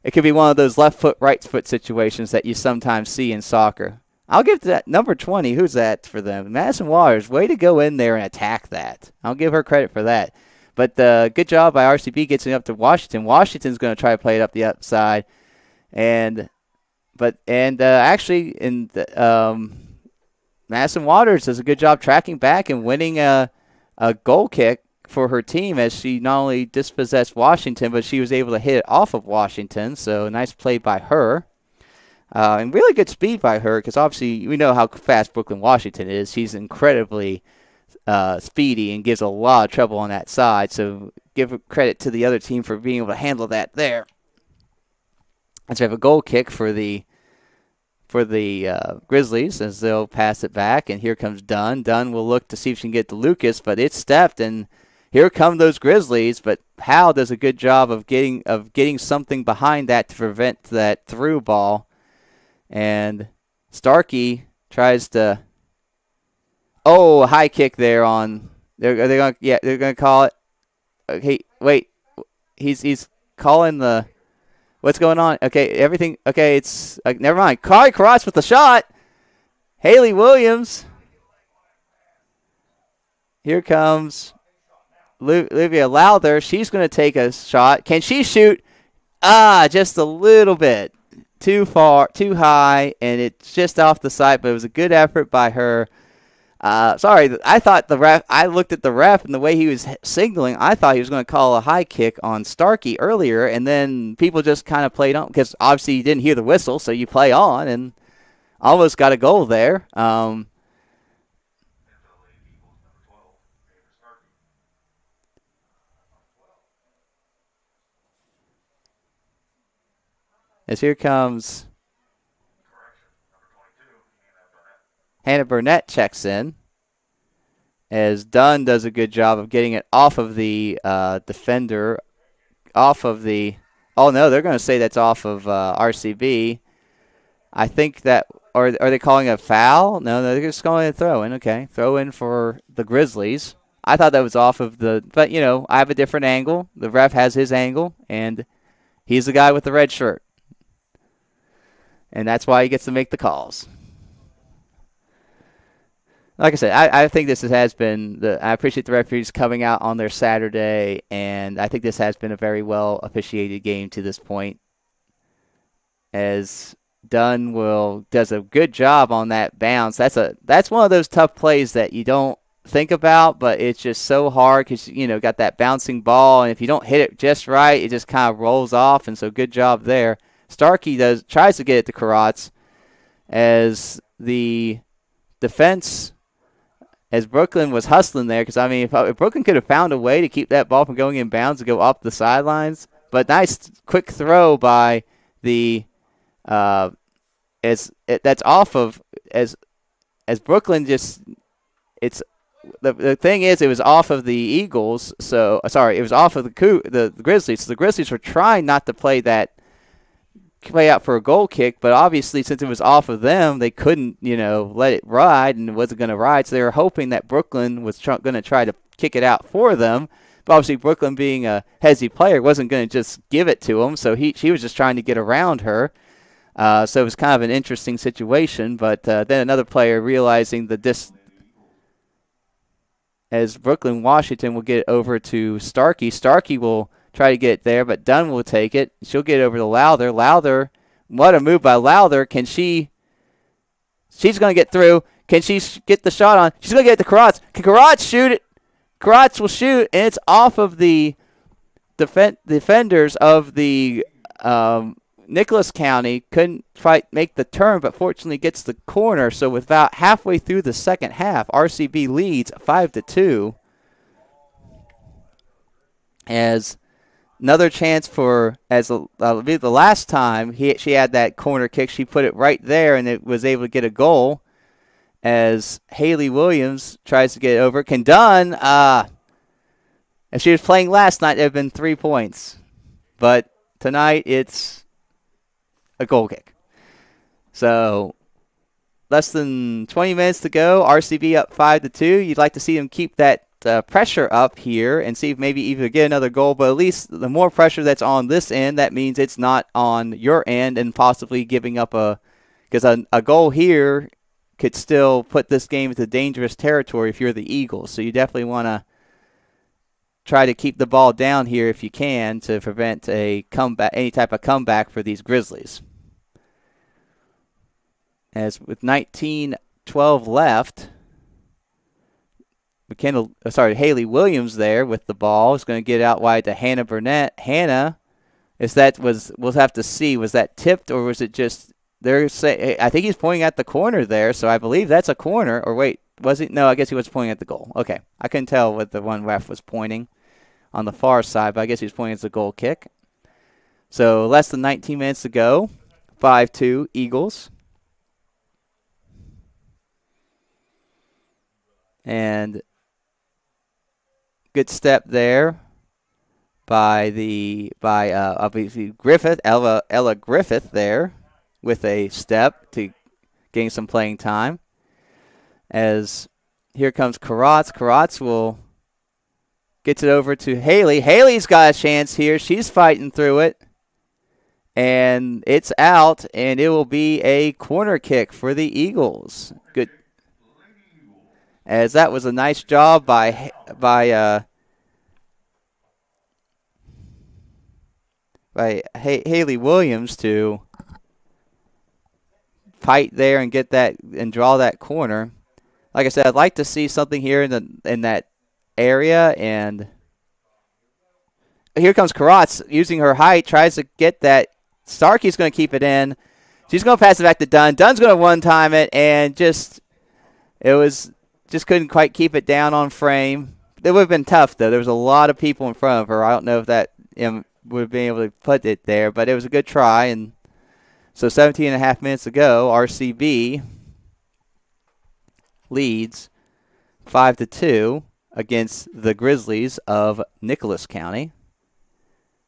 it could be one of those left foot, right foot situations that you sometimes see in soccer. I'll give that number 20. Who's that for them? Madison Waters. Way to go in there and attack that. I'll give her credit for that. But good job by RCB getting up to Washington. Washington's going to try to play it up the upside. Actually, in the, Madison Waters does a good job tracking back and winning a goal kick for her team, as she not only dispossessed Washington, but she was able to hit it off of Washington. So nice play by her. And really good speed by her, because obviously we know how fast Brooklyn Washington is. She's incredibly speedy and gives a lot of trouble on that side. So give credit to the other team for being able to handle that there. And so we have a goal kick for the Grizzlies as they'll pass it back. And here comes Dunn. Dunn will look to see if she can get to Lucas, but it's stepped, and here come those Grizzlies. But Howe does a good job of getting something behind that to prevent that through ball. And Starkey tries to high kick there on. They're gonna call it. Okay, wait. He's calling the. What's going on? Okay, everything. Okay, it's never mind. Kari Karatz with the shot. Haley Williams. Here comes Olivia Lowther. She's going to take a shot. Can she shoot? Just a little bit. Too far, too high, and it's just off the side, but it was a good effort by her. Sorry, I thought I looked at the ref, and the way he was signaling, I thought he was going to call a high kick on Starkey earlier, and then people just kind of played on, because obviously you didn't hear the whistle, so you play on, and almost got a goal there. As here comes Hannah Burnett checks in. As Dunn does a good job of getting it off of the defender. Off of the... Oh, no, they're going to say that's off of RCB. I think that... Or are they calling a foul? No, they're just calling a throw-in. Okay, throw-in for the Grizzlies. I thought that was off of the... But, I have a different angle. The ref has his angle, and he's the guy with the red shirt. And that's why he gets to make the calls. Like I said, I think this has been I appreciate the referees coming out on their Saturday, and I think this has been a very well officiated game to this point. As Dunn does a good job on that bounce. That's one of those tough plays that you don't think about, but it's just so hard because, got that bouncing ball, and if you don't hit it just right, it just kind of rolls off, and so good job there. Starkey tries to get it to Karatz as the defense, as Brooklyn was hustling there, because, if Brooklyn could have found a way to keep that ball from going in bounds and go up the sidelines, but nice quick throw by the that's off of as Brooklyn just it's the thing is it was off of the Eagles, so it was off of the Grizzlies. So the Grizzlies were trying not to play out for a goal kick, but obviously since it was off of them, they couldn't let it ride, and it wasn't going to ride. So they were hoping that Brooklyn was going to try to kick it out for them. But obviously Brooklyn, being a heavy player, wasn't going to just give it to him. So she was just trying to get around her. So it was kind of an interesting situation. But then another player realizing as Brooklyn Washington will get over to Starkey. Starkey will try to get it there, but Dunn will take it. She'll get over to Lowther. Lowther, what a move by Lowther. She's going to get through. Can she get the shot on? She's going to get it to Karatz. Can Karatz shoot it? Karatz will shoot, and it's off of the defenders of the Nicholas County. Couldn't make the turn, but fortunately gets the corner. So with about halfway through the second half, RCB leads 5-2. As another chance the last time she had that corner kick, she put it right there, and it was able to get a goal. As Haley Williams tries to get it over. Can Dunn, if she was playing last night, it would have been 3 points. But tonight, it's a goal kick. So, less than 20 minutes to go. RCB up 5-2. You'd like to see them keep that pressure up here and see if maybe even get another goal. But at least the more pressure that's on this end, that means it's not on your end and possibly giving up because a goal here could still put this game into dangerous territory if you're the Eagles. So you definitely want to try to keep the ball down here if you can to prevent a comeback, any type of comeback for these Grizzlies. As with 19:12 left, Haley Williams there with the ball is going to get out wide to Hannah Burnett. Hannah, we'll have to see, was that tipped or was it just? I think he's pointing at the corner there, so I believe that's a corner. Or wait, was he? No, I guess he was pointing at the goal. Okay, I couldn't tell what the one ref was pointing on the far side, but I guess he was pointing at the goal kick. So less than 19 minutes to go, 5-2 Eagles. And good step there by obviously Griffith, Ella Griffith there, with a step to gain some playing time. As here comes Karatz. Karatz gets it over to Haley. Haley's got a chance here. She's fighting through it. And it's out, and it will be a corner kick for the Eagles. Good. As that was a nice job by Haley Williams to fight there and get that and draw that corner. Like I said, I'd like to see something here in that area. And here comes Karatz using her height, tries to get that. Starkey's going to keep it in. She's going to pass it back to Dunn. Dunn's going to one-time it, and just couldn't quite keep it down on frame. It would have been tough, though. There was a lot of people in front of her. I don't know if that would have been able to put it there, but it was a good try. And so 17 and a half minutes ago, RCB leads 5-2 against the Grizzlies of Nicholas County.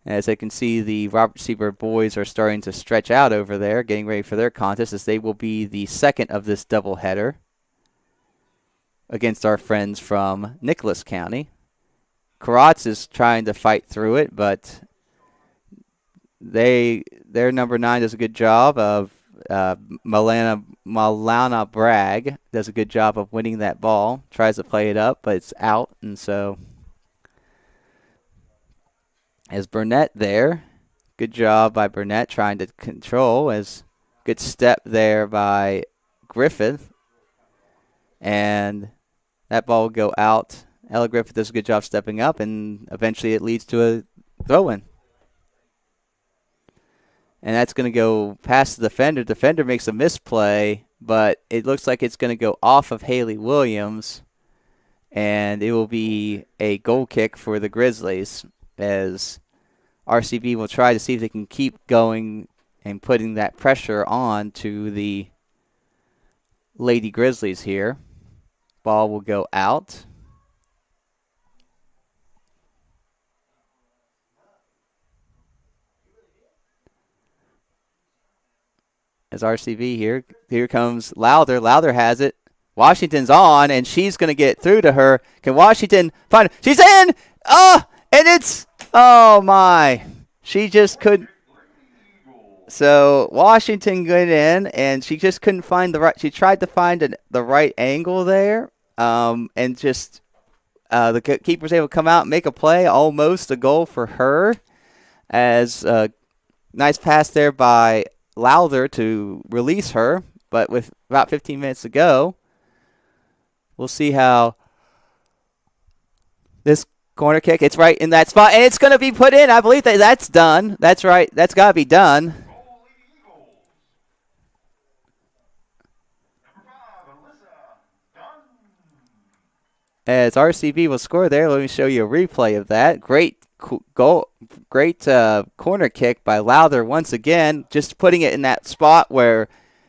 As I can see, the Robert C. Byrd boys are starting to stretch out over there, getting ready for their contest, as they will be the second of this doubleheader against our friends from Nicholas County. Karatz is trying to fight through it, but their number 9 does a good job of Malana Bragg does a good job of winning that ball. Tries to play it up, but it's out, and so as Burnett there, good job by Burnett trying to control. As good step there by Griffith, and That ball will go out. Ella Griffith does a good job stepping up, and eventually it leads to a throw-in. And that's going to go past the defender. Defender makes a misplay, but it looks like it's going to go off of Haley Williams, and it will be a goal kick for the Grizzlies as RCB will try to see if they can keep going and putting that pressure on to the Lady Grizzlies here. Ball will go out. As RCB here comes Lowther. Lowther has it. Washington's on, and she's going to get through to her. Can Washington find it? She's in! Oh, and it's, oh my. She just couldn't. So Washington got in, and she just couldn't find the right. She tried to find the right angle there, and just the keeper was able to come out and make a play, almost a goal for her. As nice pass there by Lowther to release her, but with about 15 minutes to go, we'll see how this corner kick, it's right in that spot, and it's going to be put in. I believe that's done. That's right. That's got to be done. As RCB will score there, let me show you a replay of that. Great goal, great corner kick by Lowther once again, just putting it in that spot where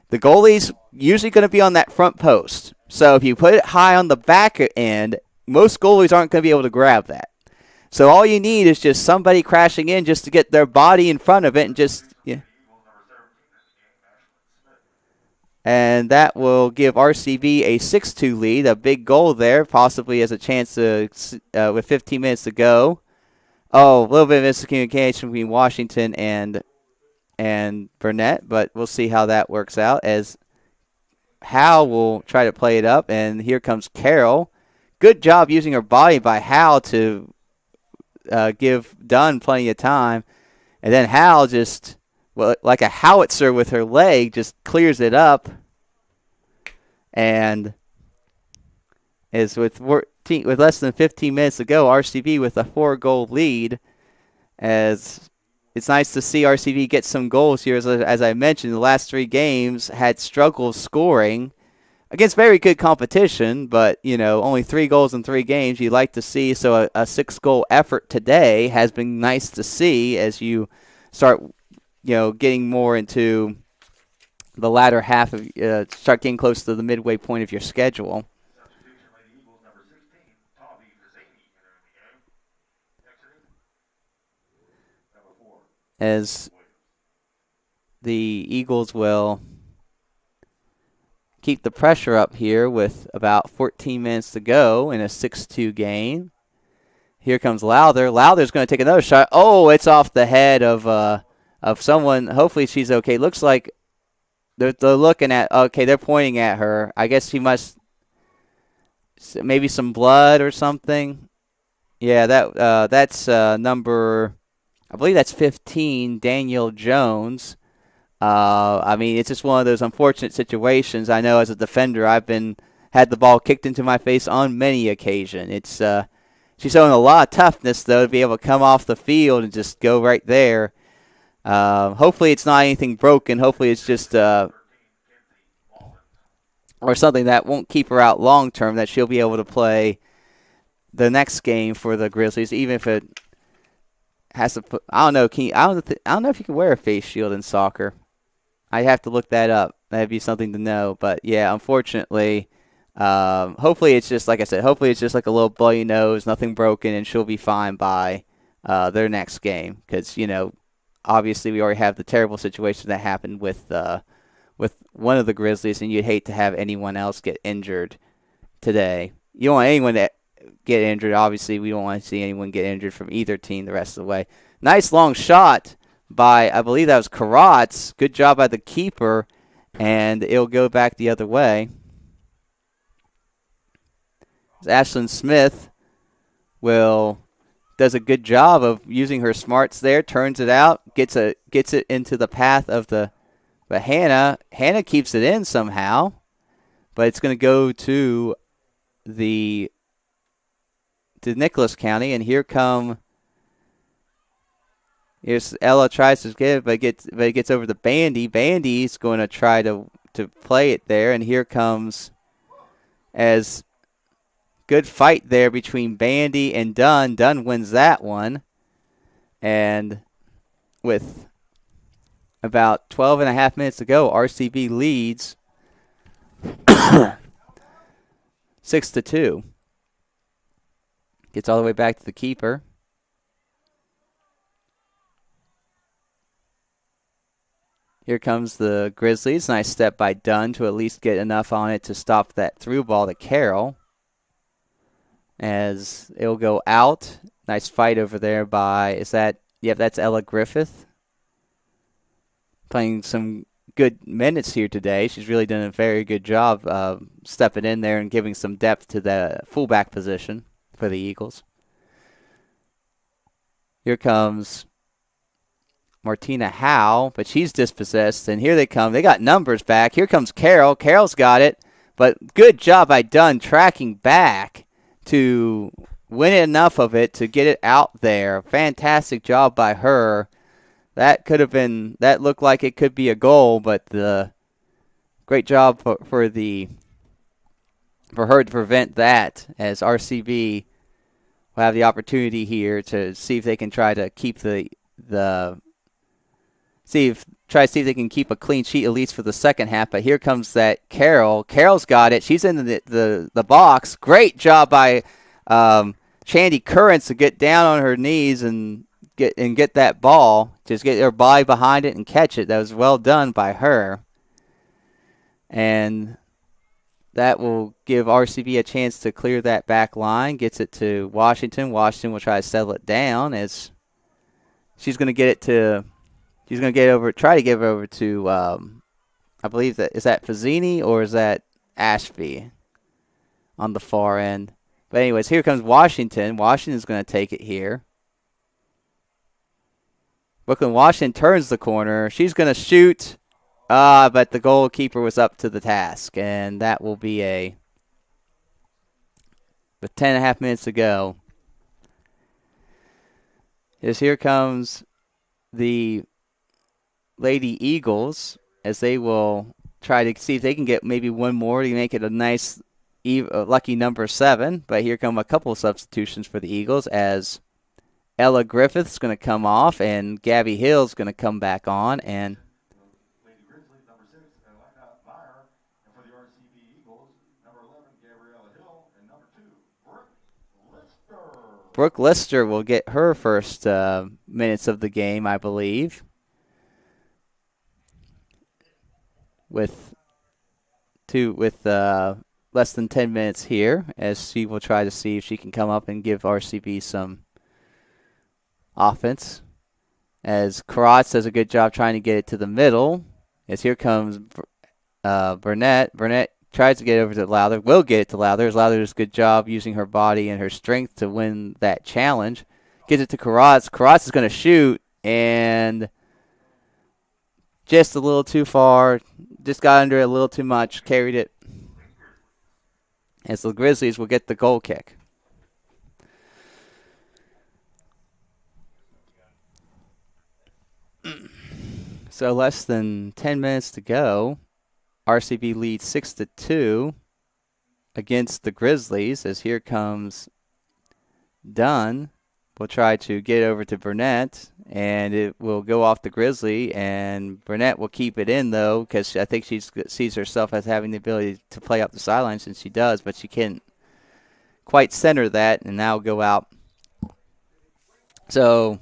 the goalie's usually going to be on that front post. So if you put it high on the back end, most goalies aren't going to be able to grab that. So all you need is just somebody crashing in just to get their body in front of it and just, yeah. And that will give RCB a 6-2 lead, a big goal there, possibly as a chance to, with 15 minutes to go. Oh, a little bit of miscommunication between Washington and Burnett, but we'll see how that works out as Hal will try to play it up, and here comes Carroll. Good job using her body by Hal to give Dunn plenty of time. And then Hal just, well, like a howitzer with her leg, just clears it up. And is with less than 15 minutes to go, RCB with a 4-goal lead. As it's nice to see RCB get some goals here. As I mentioned, the last 3 games had struggled scoring against very good competition, but, you know, only 3 goals in 3 games you'd like to see. So a 6-goal effort today has been nice to see as you start, you know, getting more into the latter half of, start getting close to the midway point of your schedule. As the Eagles will keep the pressure up here with about 14 minutes to go in a 6-2 game. Here comes Lowther. Lowther's going to take another shot. Oh, it's off the head of someone. Hopefully she's okay. Looks like they're looking at, okay, they're pointing at her. I guess she must, maybe some blood or something. Yeah, that's number, I believe that's 15, Danielle Jones. I mean, it's just one of those unfortunate situations. I know as a defender, I've had the ball kicked into my face on many occasions. It's she's showing a lot of toughness, though, to be able to come off the field and just go right there. Hopefully it's not anything broken. Hopefully it's just or something that won't keep her out long term, that she'll be able to play the next game for the Grizzlies, even if it has to put, I don't know, I don't know if you can wear a face shield in soccer. I have to look that up. That'd be something to know. But yeah, unfortunately, hopefully it's just, like I said, hopefully it's just like a little bloody nose, nothing broken, and she'll be fine by their next game. Because, you know, obviously we already have the terrible situation that happened with one of the Grizzlies, and you'd hate to have anyone else get injured today. You don't want anyone to get injured. Obviously, we don't want to see anyone get injured from either team the rest of the way. Nice long shot by, I believe that was Karatz. Good job by the keeper, and it'll go back the other way. Ashlyn Smith does a good job of using her smarts there, turns it out, gets it into the path of but Hannah keeps it in somehow, but it's going to go to Nicholas County, and here's Ella tries to get it, but it gets over to Bandy. Bandy's going to try to play it there, and here comes as good fight there between Bandy and Dunn. Dunn wins that one, and with about 12 and a half minutes to go, RCB leads 6-2. Gets all the way back to the keeper. Here comes the Grizzlies. Nice step by Dunn to at least get enough on it to stop that through ball to Carroll. As it'll go out. Nice fight over there by, that's Ella Griffith. Playing some good minutes here today. She's really done a very good job stepping in there and giving some depth to the fullback position for the Eagles. Here comes Martina Howe, but she's dispossessed, and here they come. They got numbers back. Here comes Carroll. Carroll's got it, but good job by Dunn tracking back to win enough of it to get it out there. Fantastic job by her. That looked like it could be a goal, but the great job for her to prevent that, as RCB will have the opportunity here to see if they can try to keep see if they can keep a clean sheet at least for the second half. But here comes that Carroll. Carroll's got it. She's in the box. Great job by Chandy Currents to get down on her knees and get that ball. Just get her body behind it and catch it. That was well done by her. And that will give RCB a chance to clear that back line. Gets it to Washington. Washington will try to settle it down as she's going to get it to. She's going to try to give it over to, I believe is that Fazzini or is that Ashby on the far end? But anyways, here comes Washington. Washington's going to take it here. Brooklyn Washington turns the corner. She's going to shoot, but the goalkeeper was up to the task, and that will be with 10 and a half minutes to go. Here comes the Lady Eagles, as they will try to see if they can get maybe one more to make it a nice lucky number 7. But here come a couple of substitutions for the Eagles, as Ella Griffith's going to come off and Gabby Hill's going to come back on. And Lady Grizzlies, number 6, Elena Meyer. And for the RCB Eagles, number 11, Gabriella Hill. And number 2, Brooke Lister. Brooke Lister will get her first minutes of the game, I believe. With less than 10 minutes here, as she will try to see if she can come up and give RCB some offense. As Karatz does a good job trying to get it to the middle. As here comes Burnett. Burnett tries to get over to Lowther. Will get it to Lowther. As Lowther does a good job using her body and her strength to win that challenge. Gives it to Karatz. Karatz is going to shoot, and just a little too far. Just got under it a little too much. Carried it. As the Grizzlies will get the goal kick. So less than 10 minutes to go. RCB leads 6-2 against the Grizzlies, as here comes Dunn. We'll try to get over to Burnett, and it will go off the Grizzly, and Burnett will keep it in, though, because I think she sees herself as having the ability to play up the sidelines, and she does, but she can't quite center that, and now go out. So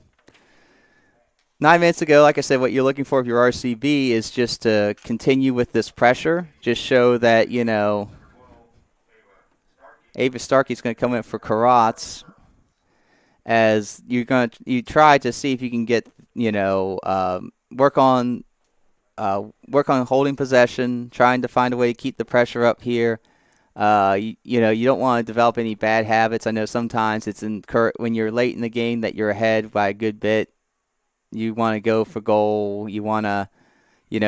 9 minutes ago, like I said, what you're looking for if you're RCB is just to continue with this pressure, just show that, Ava Starkey's going to come in for Karatz, as you try to see if you can get, work on holding possession, trying to find a way to keep the pressure up here. You don't want to develop any bad habits. I know sometimes it's when you're late in the game that you're ahead by a good bit. You want to go for goal. You want to you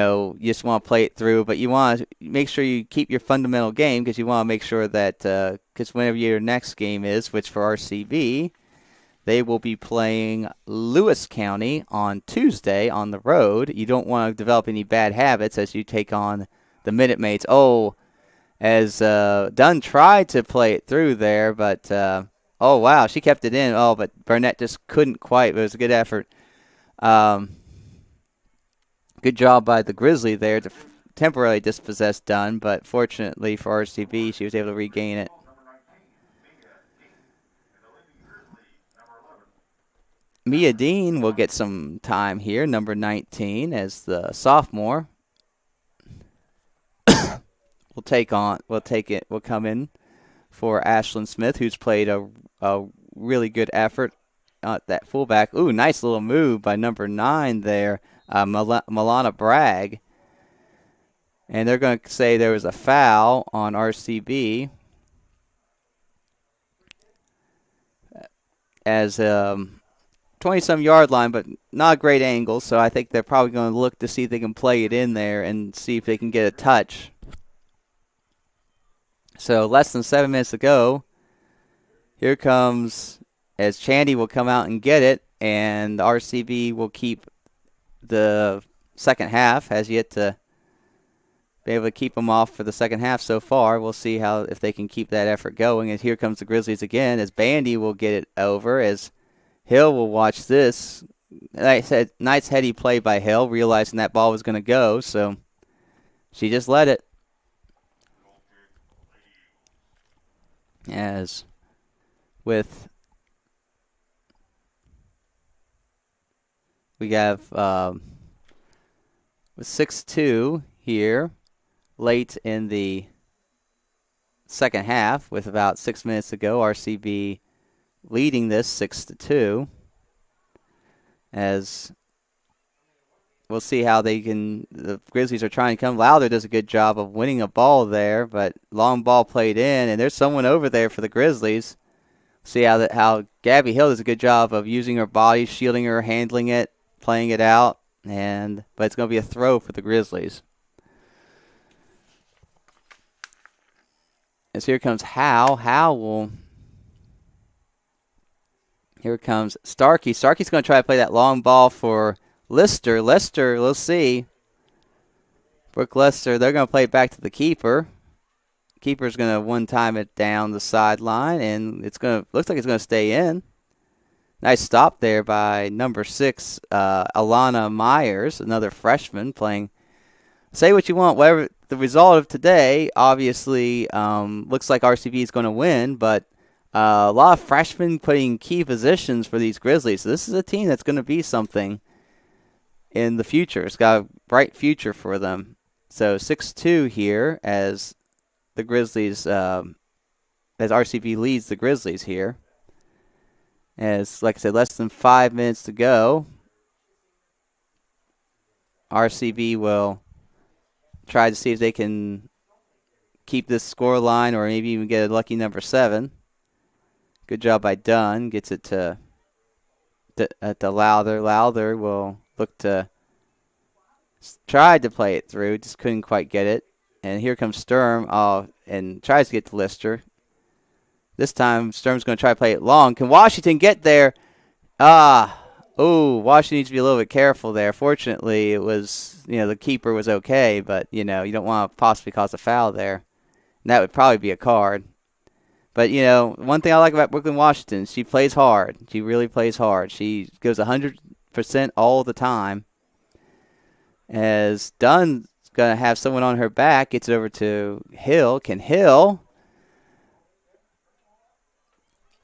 just want to play it through, but you want to make sure you keep your fundamental game because you want to make sure that because whenever your next game is, which for RCB, they will be playing Lewis County on Tuesday on the road. You don't want to develop any bad habits as you take on the Minute Maids. Oh, as Dunn tried to play it through there, but oh, wow, she kept it in. Oh, but Burnett just couldn't quite. It was a good effort. Good job by the Grizzly there to temporarily dispossess Dunn, but fortunately for RCB, she was able to regain it. Mia Dean will get some time here, number 19, as the sophomore. Will come in for Ashlyn Smith, who's played a really good effort at that fullback. Ooh, nice little move by number 9 there, Milana Bragg. And they're going to say there was a foul on RCB as 20-some yard line, but not a great angle, so I think they're probably going to look to see if they can play it in there and see if they can get a touch. So less than 7 minutes to go. Here comes, as Chandy will come out and get it, and the RCB will keep the second half, has yet to be able to keep them off for the second half so far. We'll see if they can keep that effort going. And here comes the Grizzlies again, as Bandy will get it over, as Hill will watch this. Nice heady play by Hill, realizing that ball was going to go, so she just let it. As with we have with 6-2 here late in the second half with about 6 minutes to go, RCB leading this 6-2, as we'll see how they can. The Grizzlies are trying to come. Lowther does a good job of winning a ball there, but long ball played in, and there's someone over there for the Grizzlies. See how Gabby Hill does a good job of using her body, shielding her, handling it, playing it out, but it's going to be a throw for the Grizzlies. As here comes Howe. Here comes Starkey. Starkey's going to try to play that long ball for Lister. Lister, let's see. Brooke Lister, they're going to play it back to the keeper. Keeper's going to one-time it down the sideline, and looks like it's going to stay in. Nice stop there by number 6, Alana Myers, another freshman playing. Say what you want, whatever the result of today, obviously looks like RCB is going to win, but a lot of freshmen putting key positions for these Grizzlies. So this is a team that's going to be something in the future. It's got a bright future for them. So 6-2 here as the Grizzlies, as RCB leads the Grizzlies here. As, like I said, less than 5 minutes to go. RCB will try to see if they can keep this score line or maybe even get a lucky number 7. Good job by Dunn. Gets it to Lowther. Lowther will look to try to play it through. Just couldn't quite get it. And here comes Sturm and tries to get to Lister. This time Sturm's going to try to play it long. Can Washington get there? Washington needs to be a little bit careful there. Fortunately, it was, the keeper was okay, but, you don't want to possibly cause a foul there. And that would probably be a card. But, one thing I like about Brooklyn Washington, she plays hard. She really plays hard. She goes 100% all the time. As Dunn's going to have someone on her back, gets it over to Hill.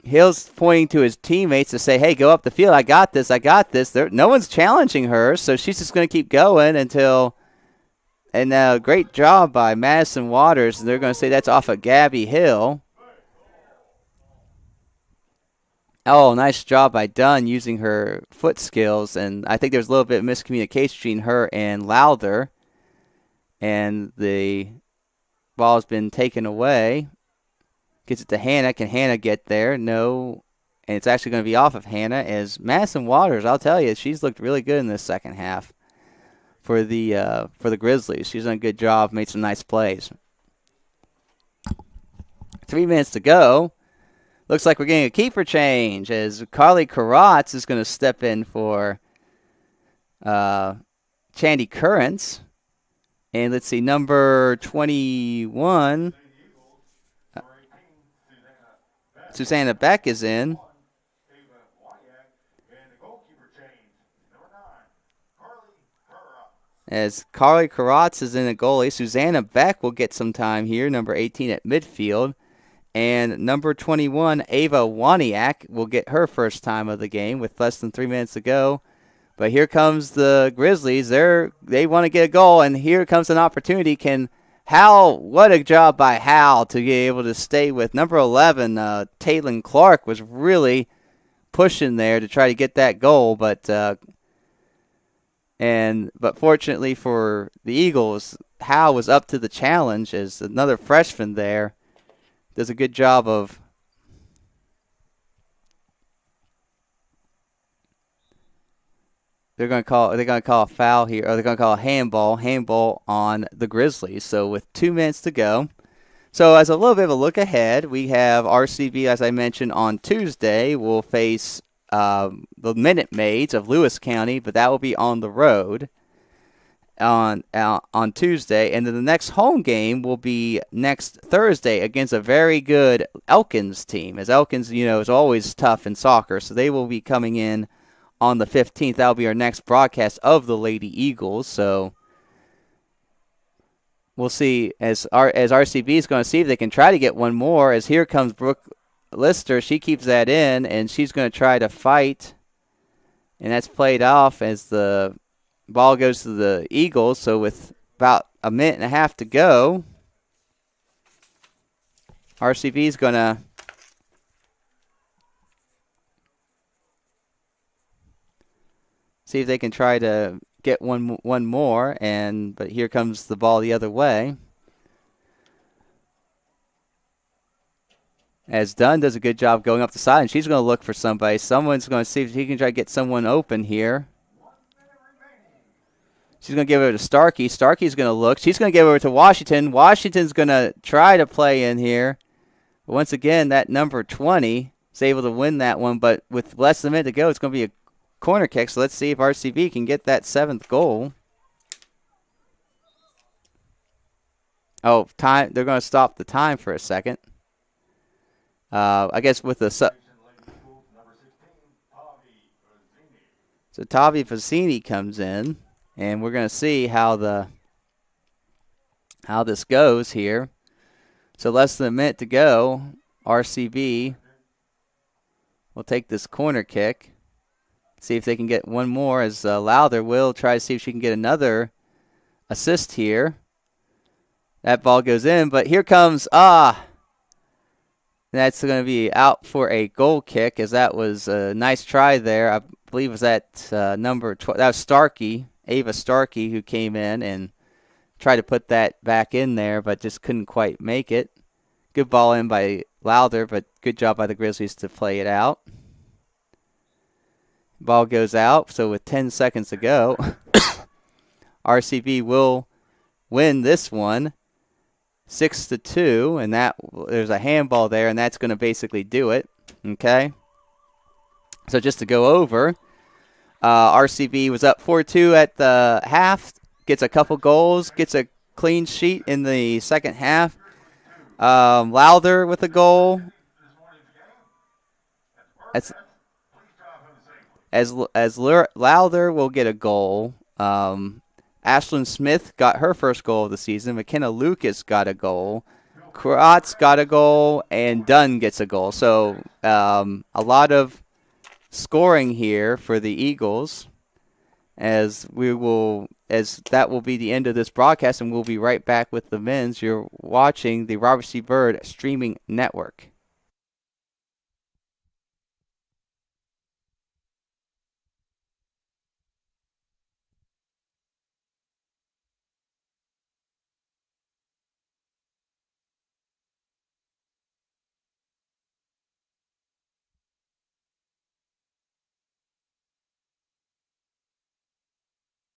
Hill's pointing to his teammates to say, hey, go up the field. I got this. No one's challenging her, so she's just going to keep going until – and great job by Madison Waters. And they're going to say that's off of Gabby Hill. Oh, nice job by Dunn using her foot skills. And I think there's a little bit of miscommunication between her and Lowther. And the ball's been taken away. Gets it to Hannah. Can Hannah get there? No. And it's actually going to be off of Hannah as Madison Waters, I'll tell you, she's looked really good in this second half. for the Grizzlies. She's done a good job, made some nice plays. 3 minutes to go. Looks like we're getting a keeper change as Carly Karatz is going to step in for Chandy Currents. And let's see, number 21, Susanna Beck is in. As Carly Karatz is in the goalie, Susanna Beck will get some time here, number 18 at midfield. And number 21, Ava Waniak, will get her first time of the game with less than 3 minutes to go. But here comes the Grizzlies. They want to get a goal, and here comes an opportunity. What a job by Hal to be able to stay with number 11. Taylin Clark was really pushing there to try to get that goal, but fortunately for the Eagles, Hal was up to the challenge as another freshman there does a good job of they're going to call a foul here, or they're going to call a handball on the Grizzlies. So with 2 minutes to go. So as a little bit of a look ahead, we have RCB, as I mentioned, on Tuesday will face the Minute Maids of Lewis County, but that will be on the road on Tuesday. And then the next home game will be next Thursday against a very good Elkins team, as Elkins, is always tough in soccer. So they will be coming in on the 15th. That will be our next broadcast of the Lady Eagles. So we'll see as RCB is going to see if they can try to get one more, as here comes Brooke Lister. She keeps that in, and she's going to try to fight. And that's played off as the ball goes to the Eagles. So with about a minute and a half to go, RCB is going to see if they can try to get one more. But here comes the ball the other way, as Dunn does a good job going up the side, and she's going to look for somebody. Someone's going to see if he can try to get someone open here. She's going to give it to Starkey. Starkey's going to look. She's going to give it over to Washington. Washington's going to try to play in here. But once again, that number 20 is able to win that one. But with less than a minute to go, it's going to be a corner kick. So let's see if RCB can get that 7th goal. Oh, time! They're going to stop the time for a second. I guess with the so Tavi Fazzini comes in, and we're going to see how this goes here. So less than a minute to go. RCB will take this corner kick. See if they can get one more, as Lowther will try to see if she can get another assist here. That ball goes in, but here comes that's going to be out for a goal kick, as that was a nice try there. I believe it was that number 12. That was Starkey, Ava Starkey, who came in and tried to put that back in there, but just couldn't quite make it. Good ball in by Lowther, but good job by the Grizzlies to play it out. Ball goes out, so with 10 seconds to go, RCB will win this one 6-2, and there's a handball there, and that's going to basically do it. Okay, so just to go over, RCB was up 4-2 at the half, gets a couple goals, gets a clean sheet in the second half. Lowther with a goal. As Lowther will get a goal. Ashlyn Smith got her first goal of the season. McKenna Lucas got a goal. Kratz got a goal, and Dunn gets a goal. So a lot of scoring here for the Eagles, as that will be the end of this broadcast, and we'll be right back with the men's. You're watching the Robert C. Byrd streaming network.